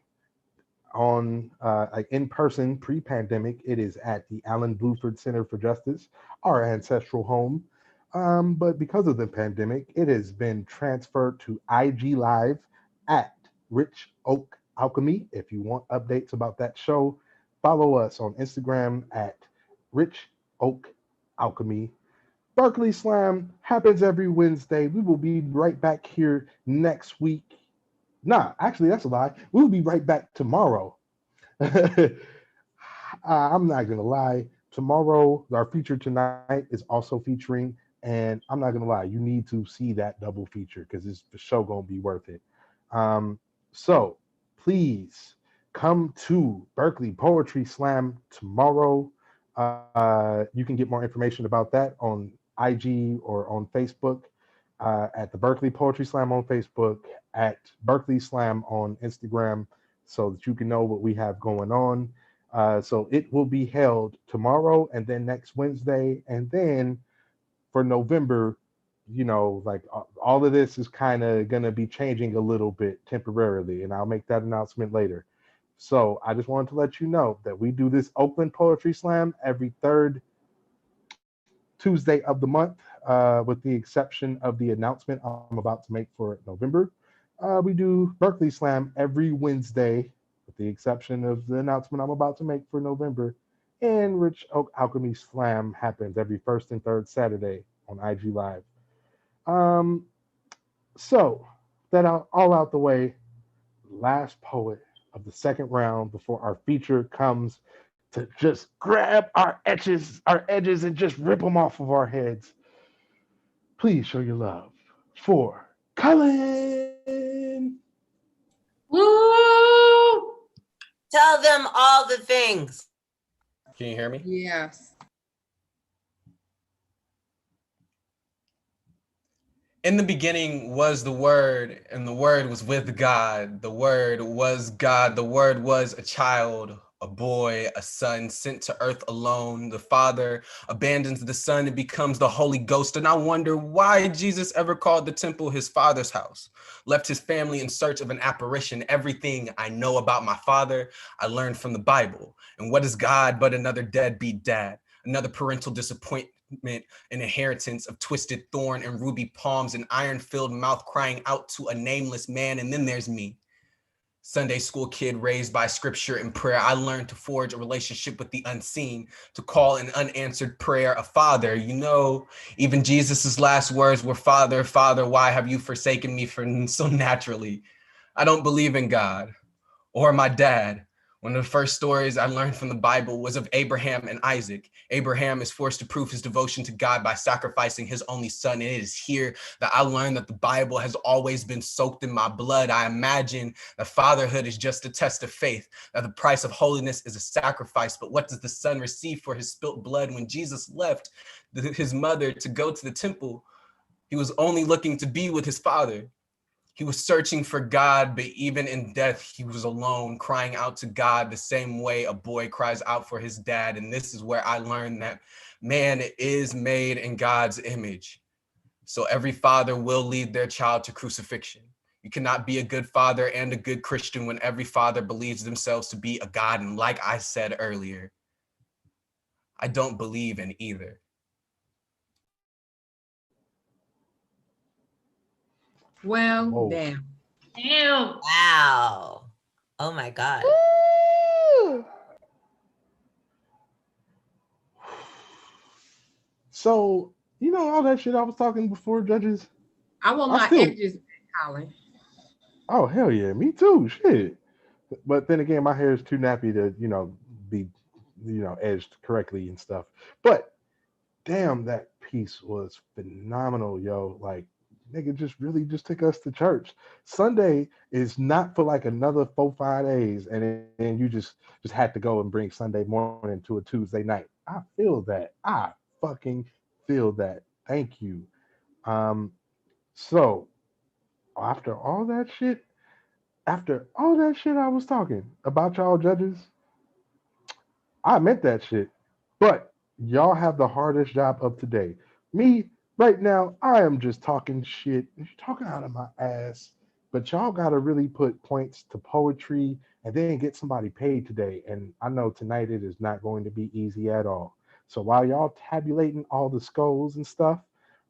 on like in person pre-pandemic. It is at the Allen Bluford Center for Justice, our ancestral home. But because of the pandemic, it has been transferred to IG Live at Rich Oak Alchemy. If you want updates about that show, follow us on Instagram at Rich Oak Alchemy. Berkeley Slam happens every Wednesday. We will be right back here next week. Nah, actually, that's a lie. We'll be right back tomorrow. I'm not gonna lie. Tomorrow, our feature tonight is also featuring, and I'm not gonna lie. You need to see that double feature because it's the show gonna be worth it. So please come to Berkeley Poetry Slam tomorrow. You can get more information about that on IG or on Facebook, at the Berkeley Poetry Slam on Facebook, at Berkeley Slam on Instagram, so that you can know what we have going on. So it will be held tomorrow and then next Wednesday. And then for November, like all of this is kind of going to be changing a little bit temporarily. And I'll make that announcement later. So I just wanted to let you know that we do this Oakland Poetry Slam every third Tuesday of the month. with the exception of the announcement I'm about to make for November. We do Berkeley Slam every Wednesday, with the exception of the announcement I'm about to make for November. And Rich Oak Alchemy Slam happens every first and third Saturday on IG Live. So that all out the way, last poet of the second round before our feature comes to just grab our edges and just rip them off of our heads. Please show your love for Cullen. Woo! Tell them all the things. Can you hear me? Yes. In the beginning was the Word, and the Word was with God. The Word was God. The Word was a child, a boy, a son sent to earth alone. The Father abandons the Son and becomes the Holy Ghost. And I wonder why Jesus ever called the temple his Father's house, left his family in search of an apparition. Everything I know about my Father, I learned from the Bible. And what is God but another deadbeat dad, another parental disappointment, an inheritance of twisted thorn and ruby palms, an iron-filled mouth crying out to a nameless man. And then there's me, Sunday school kid raised by scripture and prayer. I learned to forge a relationship with the unseen, to call an unanswered prayer a father. You know, even Jesus's last words were, Father, Father, why have you forsaken me so naturally? I don't believe in God or my dad. One of the first stories I learned from the Bible was of Abraham and Isaac. Abraham is forced to prove his devotion to God by sacrificing his only son. And it is here that I learned that the Bible has always been soaked in my blood. I imagine that fatherhood is just a test of faith, that the price of holiness is a sacrifice. But what does the son receive for his spilt blood? When Jesus left his mother to go to the temple, he was only looking to be with his father. He was searching for God, but even in death, he was alone, crying out to God the same way a boy cries out for his dad. And this is where I learned that man is made in God's image. So every father will lead their child to crucifixion. You cannot be a good father and a good Christian when every father believes themselves to be a God. And like I said earlier, I don't believe in either. Well, Whoa. damn. Damn. Wow. Oh my God. So, you know all that shit I was talking before, judges? I want I my still- edges, Colin. Oh, hell yeah, me too, shit. But then again, my hair is too nappy to, be, edged correctly and stuff. But damn, that piece was phenomenal, yo. Like, nigga, just really just took us to church. Sunday is not for like another 4-5 days, and then you just had to go and bring Sunday morning to a Tuesday night. I feel that. I fucking feel that. Thank you. So after all that shit I was talking about y'all judges, I meant that shit. But y'all have the hardest job of today. Me, right now, I am just talking shit, talking out of my ass. But y'all gotta really put points to poetry and then get somebody paid today. And I know tonight it is not going to be easy at all. So while y'all tabulating all the scores and stuff,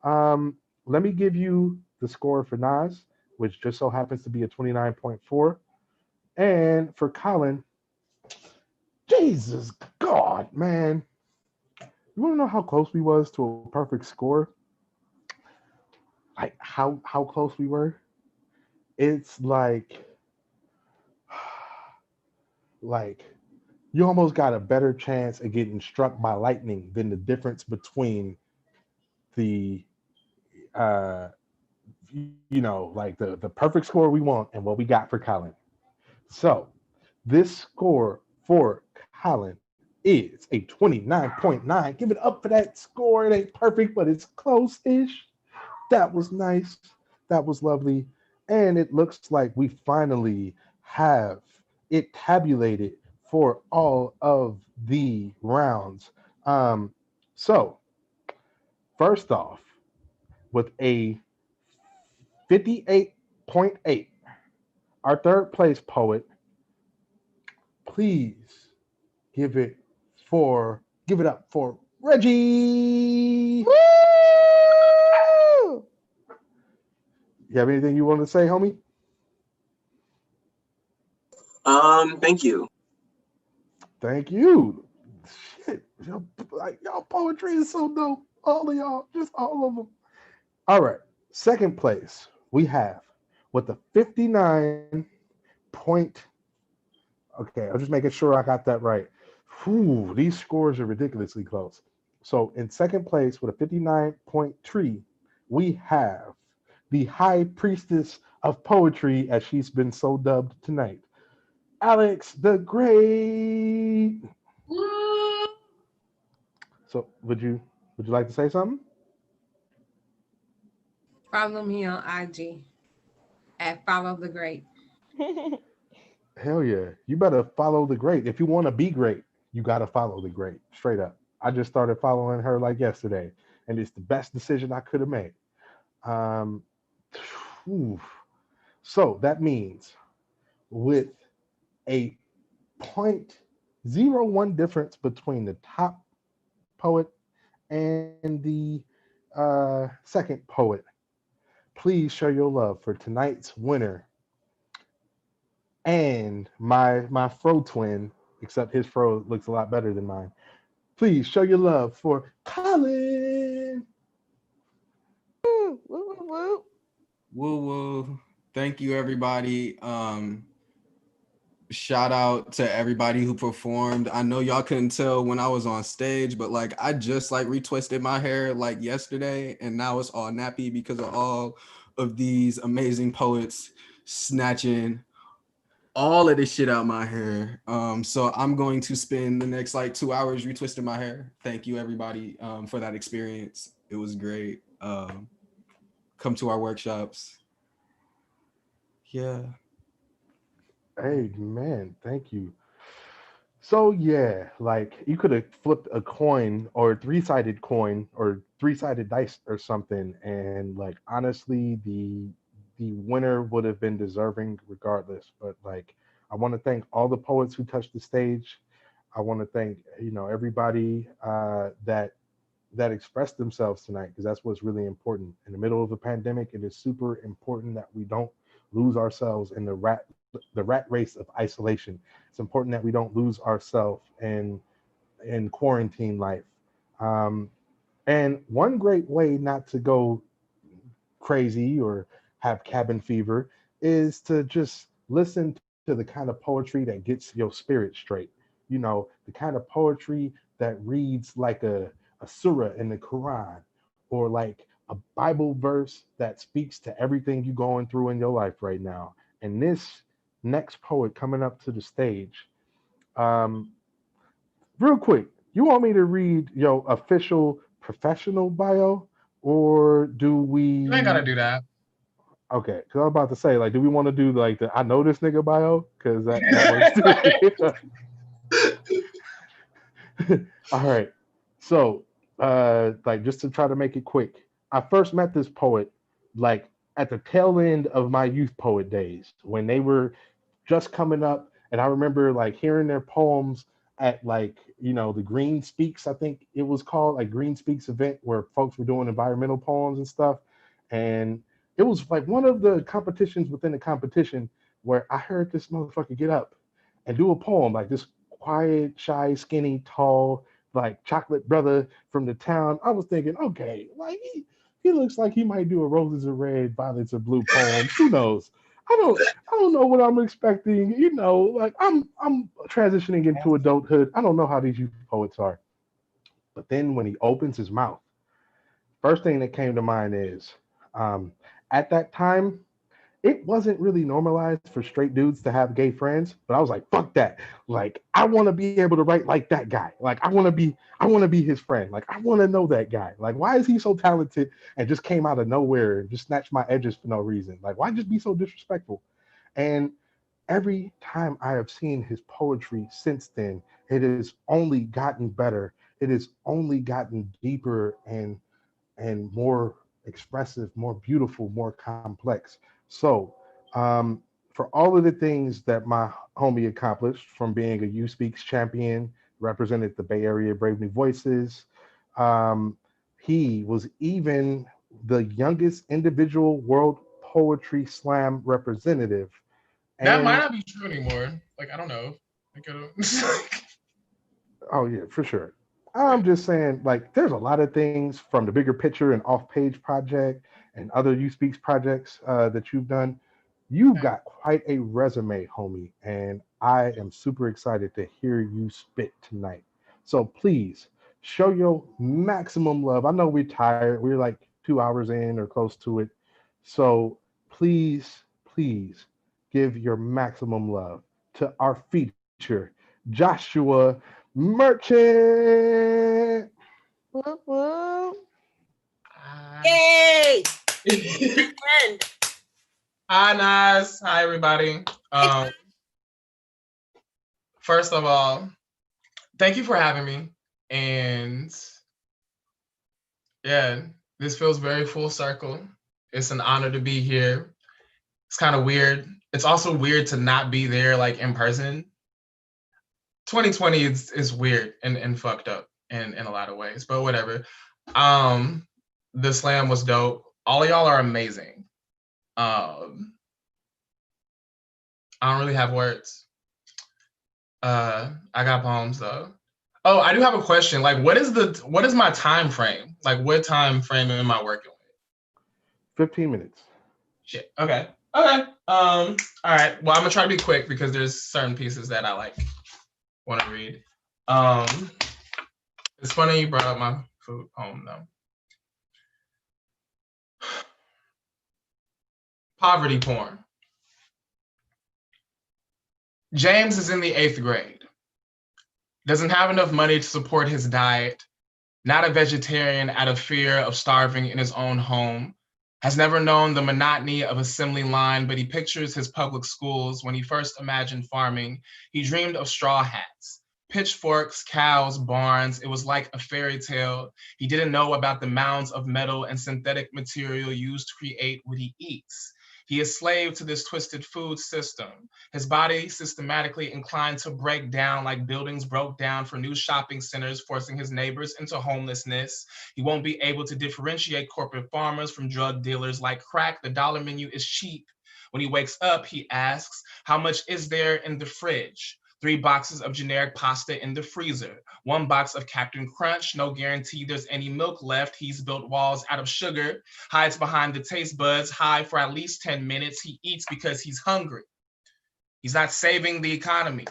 let me give you the score for Nas, which just so happens to be a 29.4. And for Colin, Jesus God, man. You want to know how close we was to a perfect score? Like how close we were? It's like you almost got a better chance of getting struck by lightning than the difference between the like the perfect score we want and what we got for Colin. So this score for Colin is a 29.9. Give it up for that score. It ain't perfect, but it's close-ish. That was nice. That was lovely. And it looks like we finally have it tabulated for all of the rounds. So first off, with a 58.8, our third place poet, please give it up for Reggie. You have anything you want to say, homie? Thank you. Thank you. Shit, y'all poetry is so dope. All of y'all, just all of them. All right. Second place, we have with the 59 point. Okay, I'm just making sure I got that right. Whew, these scores are ridiculously close. So in second place with a 59.3, we have the high priestess of poetry, as she's been so dubbed tonight, Alex the Great. So would you like to say something? Follow me on IG at Follow the Great. Hell yeah. You better follow the great. If you want to be great, you got to follow the great. Straight up. I just started following her like yesterday, and it's the best decision I could have made. Um, oof. So that means with a 0.01 difference between the top poet and the second poet, please show your love for tonight's winner and my fro twin, except his fro looks a lot better than mine. Please show your love for Colin. Woo woo. Thank you, everybody. Shout out to everybody who performed. I know y'all couldn't tell when I was on stage, but like I just like retwisted my hair like yesterday, and now it's all nappy because of all of these amazing poets snatching all of this shit out my hair. So I'm going to spend the next like 2 hours retwisting my hair. Thank you, everybody, for that experience. It was great. Come to our workshops. Yeah. Hey man, thank you. So yeah, like you could have flipped a coin or a three-sided coin or three-sided dice or something, and like honestly, the winner would have been deserving regardless. But like, I want to thank all the poets who touched the stage. I want to thank everybody that expressed themselves tonight, because that's what's really important. In the middle of a pandemic, it is super important that we don't lose ourselves in the rat race of isolation. It's important that we don't lose ourselves in quarantine life. Um, and one great way not to go crazy or have cabin fever is to just listen to the kind of poetry that gets your spirit straight. The kind of poetry that reads like a surah in the Quran, or like a Bible verse that speaks to everything you're going through in your life right now. And this next poet coming up to the stage, um, real quick, you want me to read your official professional bio, or do we? You ain't gotta do that. Okay, because I was about to say, like, do we want to do like the I know this nigga bio? Because that works too. All right. So, like, just to try to make it quick, I first met this poet like at the tail end of my youth poet days when they were just coming up, and I remember like hearing their poems at like the Green Speaks, I think it was called, like Green Speaks event where folks were doing environmental poems and stuff, and it was like one of the competitions within the competition where I heard this motherfucker get up and do a poem, like this quiet, shy, skinny, tall, like chocolate brother from the town. I was thinking, okay, like he looks like he might do a roses are red, violets are blue poem. Who knows? I don't know what I'm expecting. Like I'm transitioning into adulthood. I don't know how these youth poets are. But then when he opens his mouth, first thing that came to mind is, um, at that time, it wasn't really normalized for straight dudes to have gay friends, but I was like, fuck that. Like, I want to be able to write like that guy. Like, I want to be his friend. Like, I want to know that guy. Like, why is he so talented and just came out of nowhere and just snatched my edges for no reason? Like, why just be so disrespectful? And every time I have seen his poetry since then, it has only gotten better. It has only gotten deeper and more expressive, more beautiful, more complex. So, for all of the things that my homie accomplished, from being a U Speaks champion, represented the Bay Area Brave New Voices, um, he was even the youngest individual world Poetry Slam representative. That might And not be true anymore. Like, I don't know. oh yeah, for sure. I'm just saying, like, there's a lot of things from the Bigger Picture and Off Page project and other You Speaks projects that you've done. You've got quite a resume, homie, and I am super excited to hear you spit tonight. So please show your maximum love. I know we're tired. We're like 2 hours in or close to it. So please, please give your maximum love to our feature, Joshua Merchant. Whoop, whoop. Yay! Hi, Nas. Hi, everybody. First of all, thank you for having me. And yeah, this feels very full circle. It's an honor to be here. It's kind of weird. It's also weird to not be there, like, in person. 2020 is weird and fucked up in a lot of ways, but whatever. The slam was dope. All of y'all are amazing. I don't really have words. I got poems though. Oh, I do have a question. Like, what is my time frame? Like, what time frame am I working with? 15 minutes. Shit. Okay. Okay. All right. Well, I'm gonna try to be quick because there's certain pieces that I like want to read. It's funny you brought up my food poem though. Poverty porn. James is in the 8th grade. Doesn't have enough money to support his diet. Not a vegetarian out of fear of starving in his own home. Has never known the monotony of assembly line, but he pictures his public schools. When he first imagined farming, he dreamed of straw hats, pitchforks, cows, barns. It was like a fairy tale. He didn't know about the mounds of metal and synthetic material used to create what he eats. He is slave to this twisted food system. His body systematically inclined to break down like buildings broke down for new shopping centers, forcing his neighbors into homelessness. He won't be able to differentiate corporate farmers from drug dealers. Like crack, the dollar menu is cheap. When he wakes up, he asks, how much is there in the fridge? 3 boxes of generic pasta in the freezer, 1 box of Captain Crunch, no guarantee there's any milk left. He's built walls out of sugar, hides behind the taste buds, high for at least 10 minutes. He eats because he's hungry. He's not saving the economy.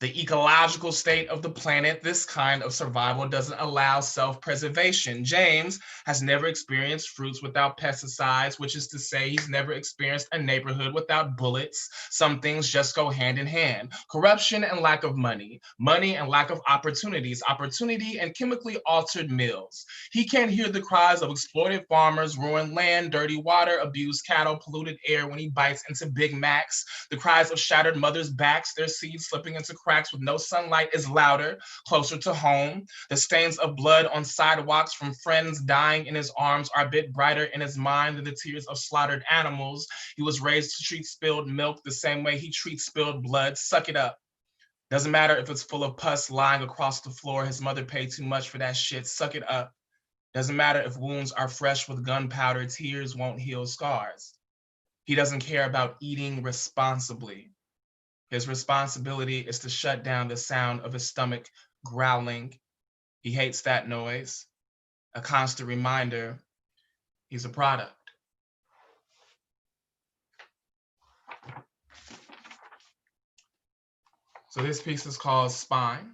The ecological state of the planet, this kind of survival doesn't allow self-preservation. James has never experienced fruits without pesticides, which is to say he's never experienced a neighborhood without bullets. Some things just go hand in hand. Corruption and lack of money, money and lack of opportunities, opportunity and chemically altered meals. He can't hear the cries of exploited farmers, ruined land, dirty water, abused cattle, polluted air when he bites into Big Macs. The cries of shattered mothers' backs, their seeds slipping into cracks with no sunlight is louder, closer to home. The stains of blood on sidewalks from friends dying in his arms are a bit brighter in his mind than the tears of slaughtered animals. He was raised to treat spilled milk the same way he treats spilled blood. Suck it up. Doesn't matter if it's full of pus lying across the floor. His mother paid too much for that shit. Suck it up. Doesn't matter if wounds are fresh with gunpowder. Tears won't heal scars. He doesn't care about eating responsibly. His responsibility is to shut down the sound of his stomach growling. He hates that noise. A constant reminder, he's a product. So this piece is called Spine.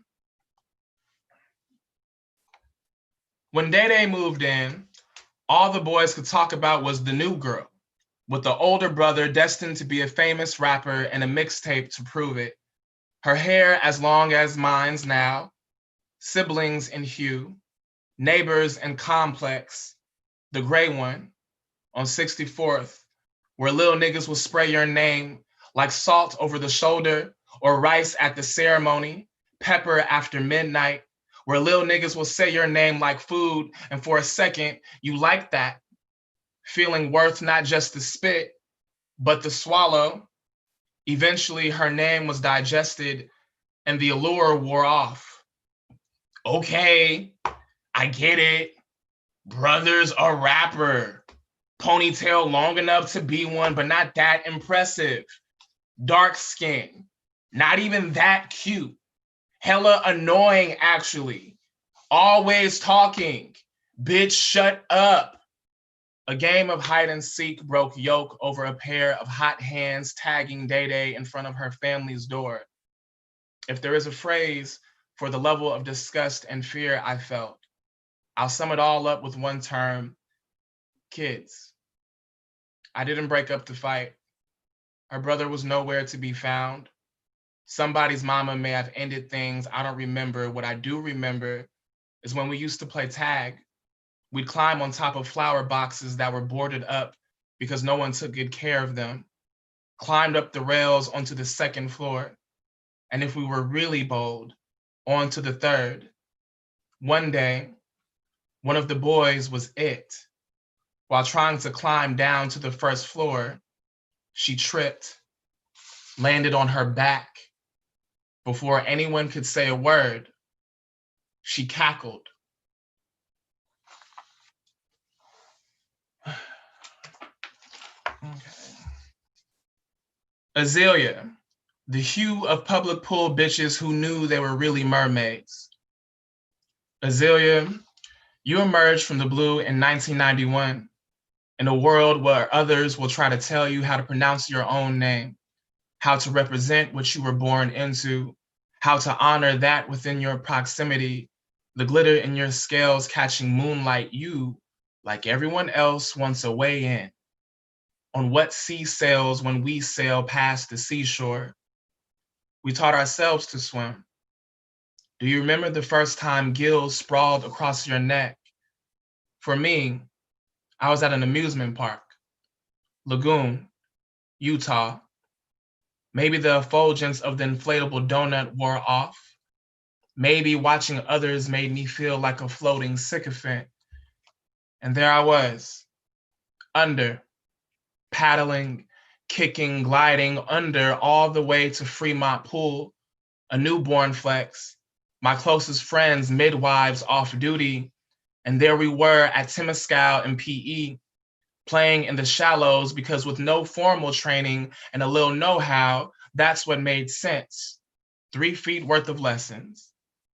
When Day Day moved in, all the boys could talk about was the new girl, with the older brother destined to be a famous rapper and a mixtape to prove it. Her hair as long as mine's now, siblings in hue, neighbors in complex, the gray one on 64th, where little niggas will spray your name like salt over the shoulder or rice at the ceremony, pepper after midnight, where little niggas will say your name like food, and for a second, you like that, feeling worth not just the spit, but the swallow. Eventually, her name was digested and the allure wore off. Okay, I get it. Brother's a rapper. Ponytail long enough to be one, but not that impressive. Dark skin, not even that cute. Hella annoying, actually. Always talking. Bitch, shut up. A game of hide and seek broke yoke over a pair of hot hands tagging Day-Day in front of her family's door. If there is a phrase for the level of disgust and fear I felt, I'll sum it all up with one term: kids. I didn't break up the fight. Her brother was nowhere to be found. Somebody's mama may have ended things I don't remember. What I do remember is when we used to play tag. We'd climb on top of flower boxes that were boarded up because no one took good care of them, climbed up the rails onto the second floor, and if we were really bold, onto the third. One day, one of the boys was it. While trying to climb down to the first floor, she tripped, landed on her back. Before anyone could say a word, she cackled. Okay. Azalea, the hue of public pool bitches who knew they were really mermaids. Azalea, you emerged from the blue in 1991 in a world where others will try to tell you how to pronounce your own name, how to represent what you were born into, how to honor that within your proximity, the glitter in your scales catching moonlight. You, like everyone else, wants a way in. On what sea sails when we sail past the seashore? We taught ourselves to swim. Do you remember the first time gills sprawled across your neck? For me, I was at an amusement park, Lagoon, Utah. Maybe the effulgence of the inflatable donut wore off. Maybe watching others made me feel like a floating sycophant. And there I was, under, paddling, kicking, gliding under all the way to Fremont Pool, a newborn flex, my closest friends, midwives off duty, and there we were at Temescal and PE, playing in the shallows because with no formal training and a little know-how, that's what made sense. 3 feet worth of lessons.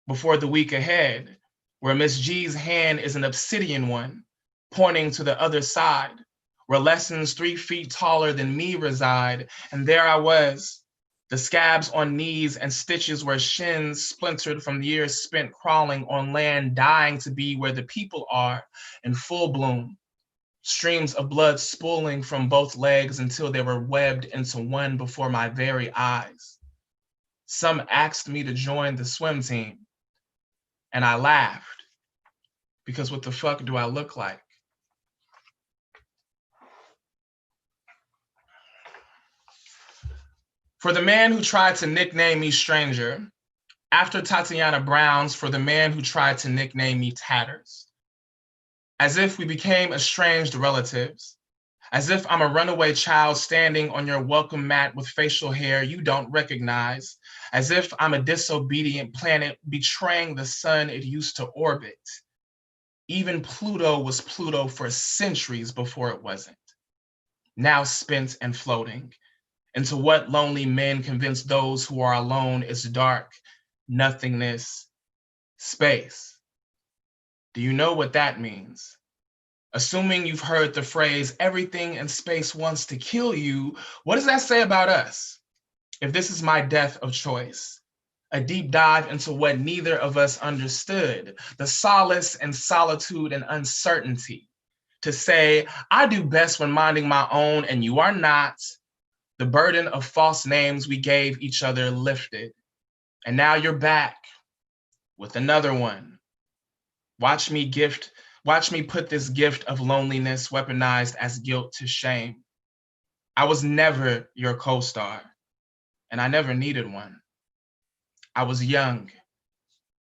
Before the week ahead, where Miss G's hand is an obsidian one, pointing to the other side, where lessons 3 feet taller than me reside, and there I was, the scabs on knees and stitches where shins splintered from years spent crawling on land, dying to be where the people are in full bloom. Streams of blood spooling from both legs until they were webbed into one before my very eyes. Some asked me to join the swim team, and I laughed, because what the fuck do I look like? For the man who tried to nickname me Stranger, after Tatiana Brown's for the man who tried to nickname me Tatters. As if we became estranged relatives, as if I'm a runaway child standing on your welcome mat with facial hair you don't recognize, as if I'm a disobedient planet betraying the sun it used to orbit. Even Pluto was Pluto for centuries before it wasn't. Now spent and floating. Into what lonely men convince those who are alone is dark, nothingness, space. Do you know what that means? Assuming you've heard the phrase, everything in space wants to kill you, what does that say about us? If this is my death of choice, a deep dive into what neither of us understood, the solace and solitude and uncertainty, to say, I do best when minding my own and you are not, the burden of false names we gave each other lifted. And now you're back with another one. Watch me put this gift of loneliness weaponized as guilt to shame. I was never your co-star, and I never needed one. I was young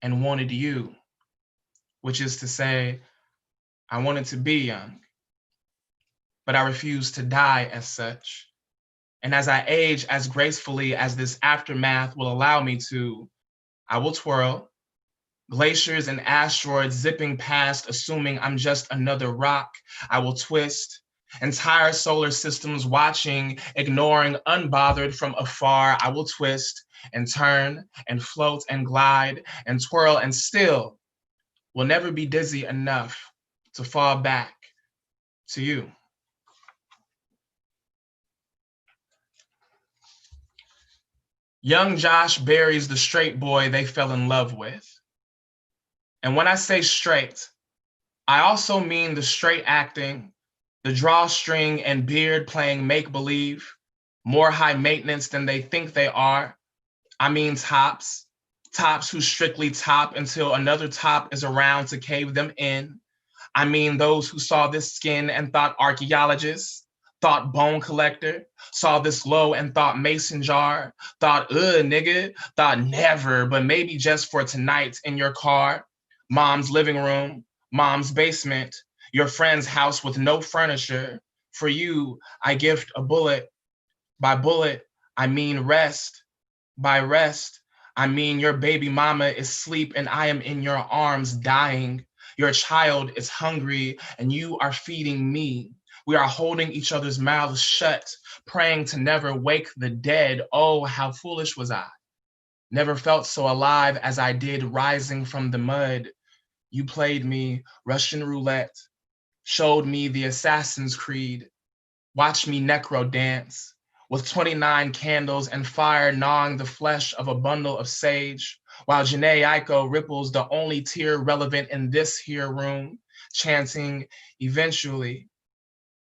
and wanted you, which is to say, I wanted to be young, but I refused to die as such. And as I age as gracefully as this aftermath will allow me to, I will twirl, glaciers and asteroids zipping past, assuming I'm just another rock. I will twist, Entire solar systems watching, ignoring, unbothered from afar. I will twist and turn and float and glide and twirl and still will never be dizzy enough to fall back to you. Young Josh buries the straight boy they fell in love with. And when I say straight, I also mean the straight acting, the drawstring and beard playing make-believe, more high maintenance than they think they are. I mean tops who strictly top until another top is around to cave them in. I mean those who saw this skin and thought archaeologist, thought bone collector, saw this low and thought mason jar, thought nigga, thought never, but maybe just for tonight in your car, mom's living room, mom's basement, your friend's house with no furniture. For you, I gift a bullet. By bullet, I mean rest. By rest, I mean your baby mama is asleep and I am in your arms dying. Your child is hungry and you are feeding me. We are holding each other's mouths shut, praying to never wake the dead. Oh, how foolish was I. Never felt so alive as I did rising from the mud. You played me Russian roulette, showed me the Assassin's Creed, watched me necro dance, with 29 candles and fire gnawing the flesh of a bundle of sage, while Janae Aiko ripples the only tear relevant in this here room, chanting, eventually,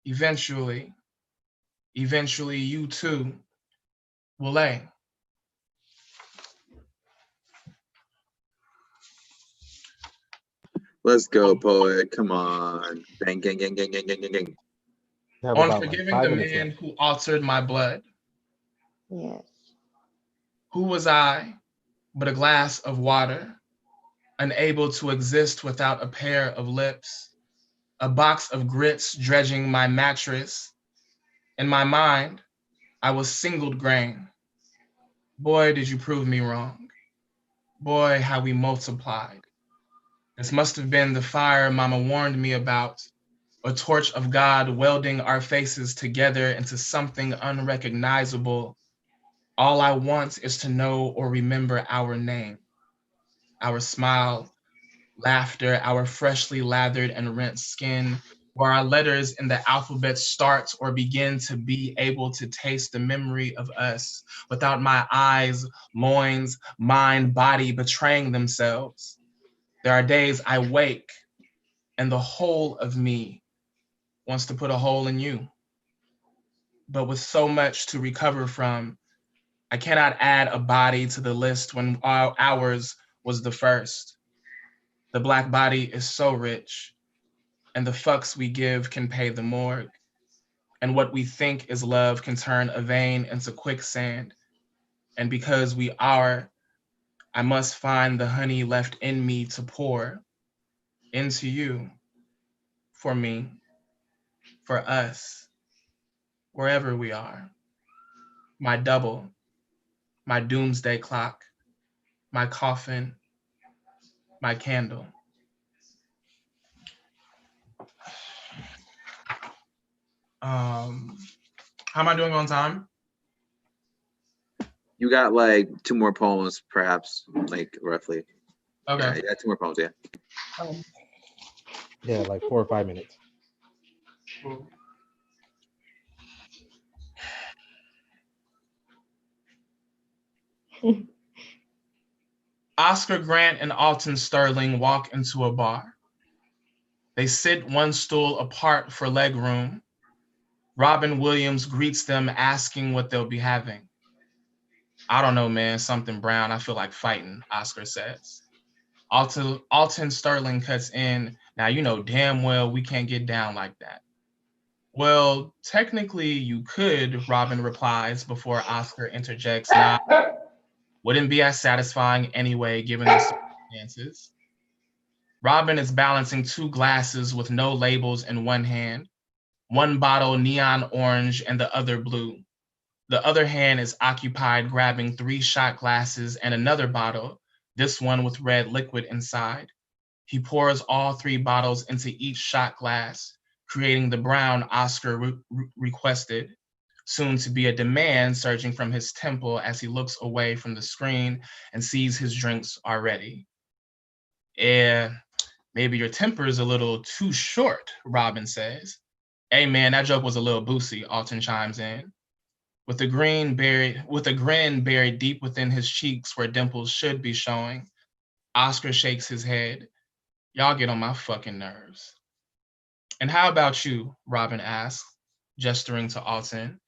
eventually, eventually you too will lay. Let's go, poet. Come on. Bang, gang, gang, gang, gang, gang, gang, gang. On forgiving the man who altered my blood. Yes. Who was I but a glass of water, unable to exist without a pair of lips, a box of grits dredging my mattress. In my mind, I was singled grain. Boy, did you prove me wrong. Boy, how we multiplied. This must have been the fire Mama warned me about, a torch of God welding our faces together into something unrecognizable. All I want is to know or remember our name, our smile, laughter, our freshly lathered and rinsed skin, where our letters in the alphabet start or begin to be able to taste the memory of us without my eyes, loins, mind, body betraying themselves. There are days I wake and the whole of me wants to put a hole in you. But with so much to recover from, I cannot add a body to the list when ours was the first. The Black body is so rich, and the fucks we give can pay the morgue. And what we think is love can turn a vein into quicksand. And because we are, I must find the honey left in me to pour into you, for me, for us, wherever we are. My double, my doomsday clock, my coffin, my candle. How am I doing on time? You got like 2 more poems, perhaps, like roughly. Okay. Yeah, you got 2 more poems, yeah. Yeah, like 4 or 5 minutes. Cool. Oscar Grant and Alton Sterling walk into a bar. They sit one stool apart for leg room. Robin Williams greets them asking what they'll be having. I don't know, man, something brown. I feel like fighting, Oscar says. Alton Sterling cuts in. Now, you know damn well we can't get down like that. Well, technically you could, Robin replies before Oscar interjects. Nah, wouldn't be as satisfying anyway, given the circumstances. Robin is balancing 2 glasses with no labels in one hand, one bottle neon orange and the other blue. The other hand is occupied grabbing 3 shot glasses and another bottle, this one with red liquid inside. He pours all 3 bottles into each shot glass, creating the brown Oscar requested, soon to be a demand surging from his temple as he looks away from the screen and sees his drinks already. Maybe your temper's a little too short, Robin says. Hey man, that joke was a little boozy, Alton chimes in. With a grin buried deep within his cheeks where dimples should be showing, Oscar shakes his head. Y'all get on my fucking nerves. And how about you, Robin asks, gesturing to Alton.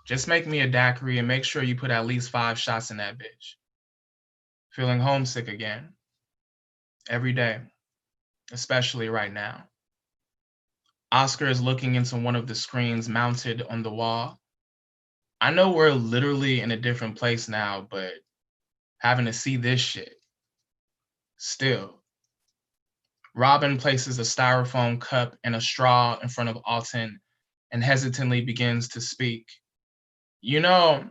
Just make me a daiquiri and make sure you put at least 5 shots in that bitch. Feeling homesick again. Every day, especially right now. Oscar is looking into one of the screens mounted on the wall. I know we're literally in a different place now, but having to see this shit. Still. Robin places a styrofoam cup and a straw in front of Alton and hesitantly begins to speak. You know,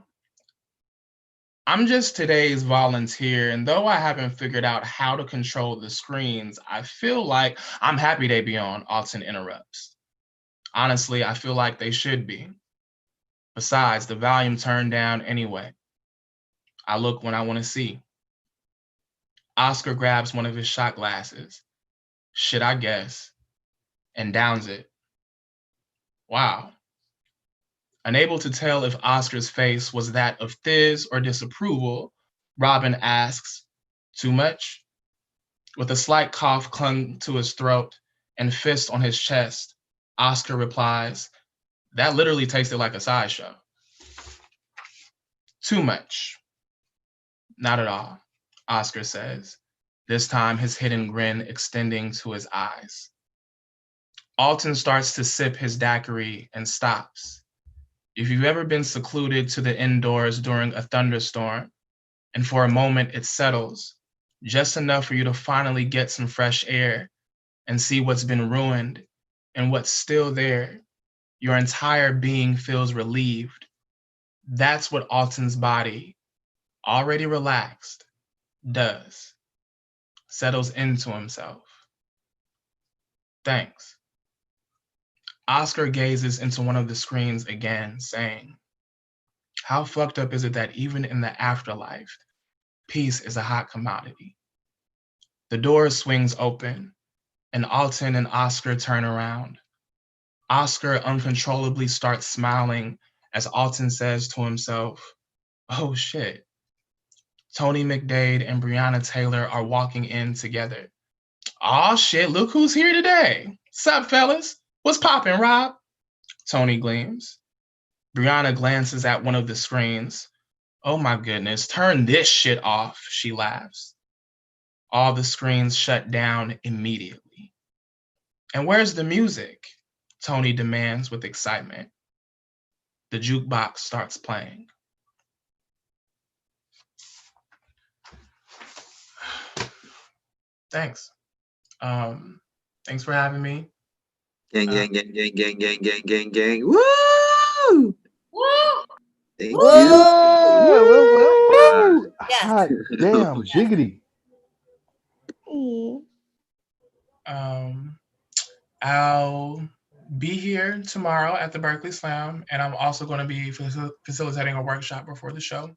I'm just today's volunteer, and though I haven't figured out how to control the screens, I feel like I'm happy they be on, Alton interrupts. Honestly, I feel like they should be. Besides, the volume turned down anyway. I look when I want to see. Oscar grabs one of his shot glasses. Shit, I guess. And downs it. Wow. Unable to tell if Oscar's face was that of thiz or disapproval, Robin asks, too much? With a slight cough clung to his throat and fist on his chest, Oscar replies, that literally tasted like a sideshow. Too much. Not at all, Oscar says, this time his hidden grin extending to his eyes. Alton starts to sip his daiquiri and stops. If you've ever been secluded to the indoors during a thunderstorm, and for a moment it settles, just enough for you to finally get some fresh air and see what's been ruined and what's still there, your entire being feels relieved. That's what Alton's body, already relaxed, does. Settles into himself. Thanks. Oscar gazes into one of the screens again, saying, how fucked up is it that even in the afterlife, peace is a hot commodity? The door swings open, and Alton and Oscar turn around. Oscar uncontrollably starts smiling as Alton says to himself, oh shit. Tony McDade and Breonna Taylor are walking in together. Aw shit, look who's here today. Sup, fellas? What's poppin', Rob? Tony gleams. Breonna glances at one of the screens. Oh my goodness, turn this shit off, she laughs. All the screens shut down immediately. And where's the music? Tony demands with excitement. The jukebox starts playing. Thanks. Thanks for having me. Gang, gang, gang, gang, gang, gang, gang, gang, gang. Woo! Woo! Thank Woo! you. Yes. Hot damn, jiggity. I'll be here tomorrow at the Berkeley Slam, and I'm also going to be facilitating a workshop before the show.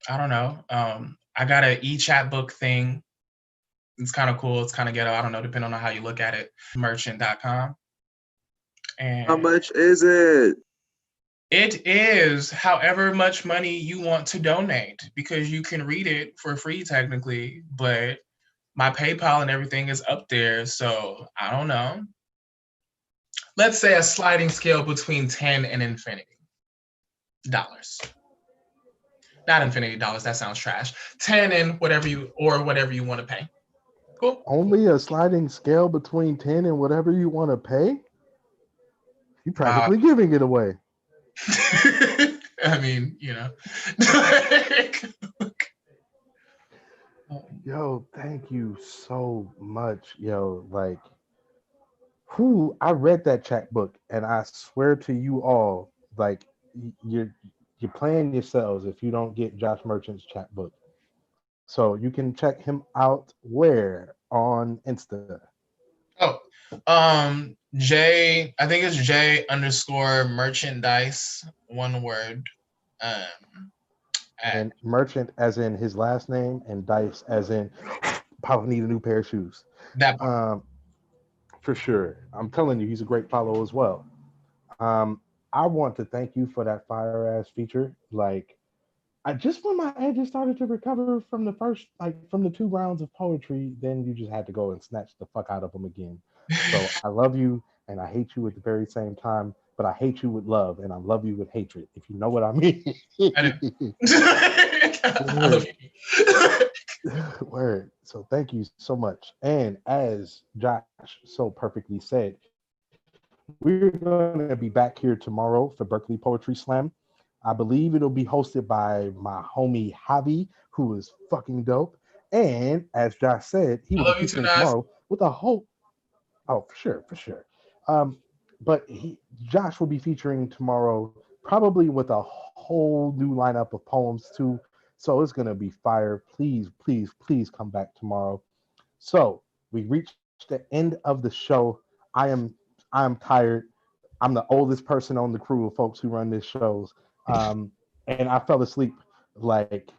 I don't know. I got an e-chat book thing. It's kind of cool. It's kind of ghetto. I don't know, depending on how you look at it. Merchant.com. And How much is it? it is however much money you want to donate, because you can read it for free technically, but my PayPal and everything is up there. So I don't know. Let's say a sliding scale between 10 and infinity dollars. Not infinity dollars, that sounds trash. 10 and whatever you want to pay. Cool. Only a sliding scale between 10 and whatever you want to pay? You're practically giving it away. I mean, you know. Yo, thank you so much. Yo, like, I read that chat book, and I swear to you all, like, you're playing yourselves if you don't get Josh Merchant's chat book. So you can check him out where? On Insta. J, I think it's J_merchandise, one word. And merchant as in his last name, and dice as in probably need a new pair of shoes. That part. For sure. I'm telling you, he's a great follow as well. I want to thank you for that fire ass feature. Like, I just when my edges started to recover from the first, like from the 2 rounds of poetry, then you just had to go and snatch the fuck out of them again. So I love you and I hate you at the very same time, but I hate you with love and I love you with hatred, if you know what I mean. I do. I love you. Word. So thank you so much. And as Josh so perfectly said, we're going to be back here tomorrow for Berkeley Poetry Slam. I believe it'll be hosted by my homie Javi, who is fucking dope. And as Josh said, he will be featuring tomorrow with a whole. Oh, for sure, for sure. Um, but Josh will be featuring tomorrow, probably with a whole new lineup of poems too. So it's gonna be fire. Please, please, please come back tomorrow. So we reached the end of the show. I am tired. I'm the oldest person on the crew of folks who run these shows. And I fell asleep like,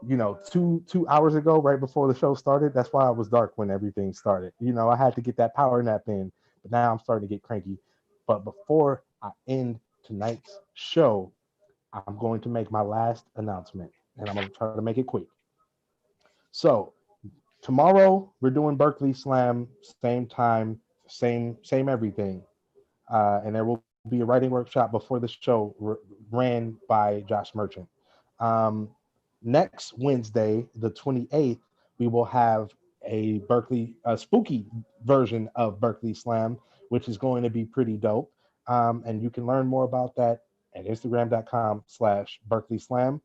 2 hours ago, right before the show started. That's why it was dark when everything started. I had to get that power nap in, but now I'm starting to get cranky. But before I end tonight's show, I'm going to make my last announcement, and I'm going to try to make it quick. So tomorrow we're doing Berkeley Slam, same time, same everything, and there will be a writing workshop before the show ran by Josh Merchant. Um, Next Wednesday, the 28th, we will have a spooky version of Berkeley Slam, which is going to be pretty dope. And you can learn more about that at Instagram.com/Berkeley Slam.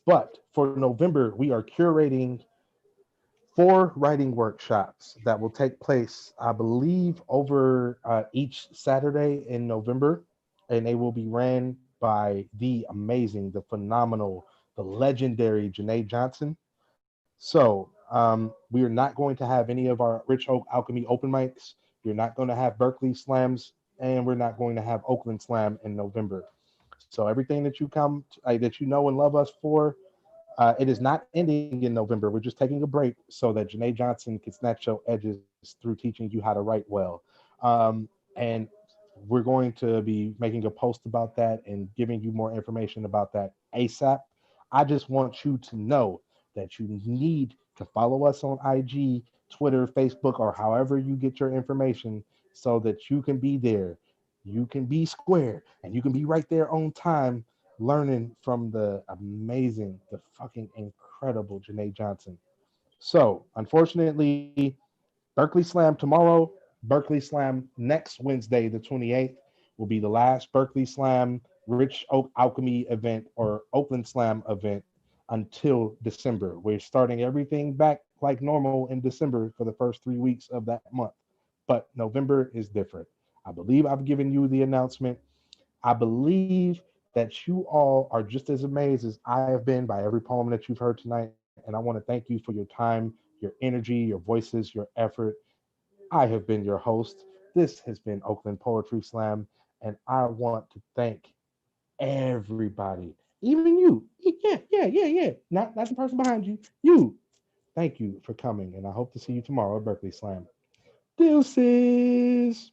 But for November, we are curating 4 writing workshops that will take place, I believe, over each Saturday in November, and they will be ran by the amazing, the phenomenal, the legendary Janae Johnson. So we are not going to have any of our Rich Oak Alchemy open mics. We're not going to have Berkeley Slams, and we're not going to have Oakland Slam in November. So everything that that you know and love us for, it is not ending in November. We're just taking a break so that Janae Johnson can snatch your edges through teaching you how to write well. And we're going to be making a post about that and giving you more information about that ASAP. I just want you to know that you need to follow us on IG, Twitter, Facebook, or however you get your information so that you can be there. You can be square and you can be right there on time learning from the amazing, the fucking incredible Janae Johnson. So, unfortunately, Berkeley Slam tomorrow, Berkeley Slam next Wednesday, the 28th, will be the last Berkeley Slam Rich Oak Alchemy event or Oakland Slam event until December. We're starting everything back like normal in December for the first 3 weeks of that month. But November is different. I believe I've given you the announcement. I believe that you all are just as amazed as I have been by every poem that you've heard tonight. And I want to thank you for your time, your energy, your voices, your effort. I have been your host. This has been Oakland Poetry Slam. And I want to thank everybody, even you. Yeah. Not the person behind you. You. Thank you for coming. And I hope to see you tomorrow at Berkeley Slam. Deuces.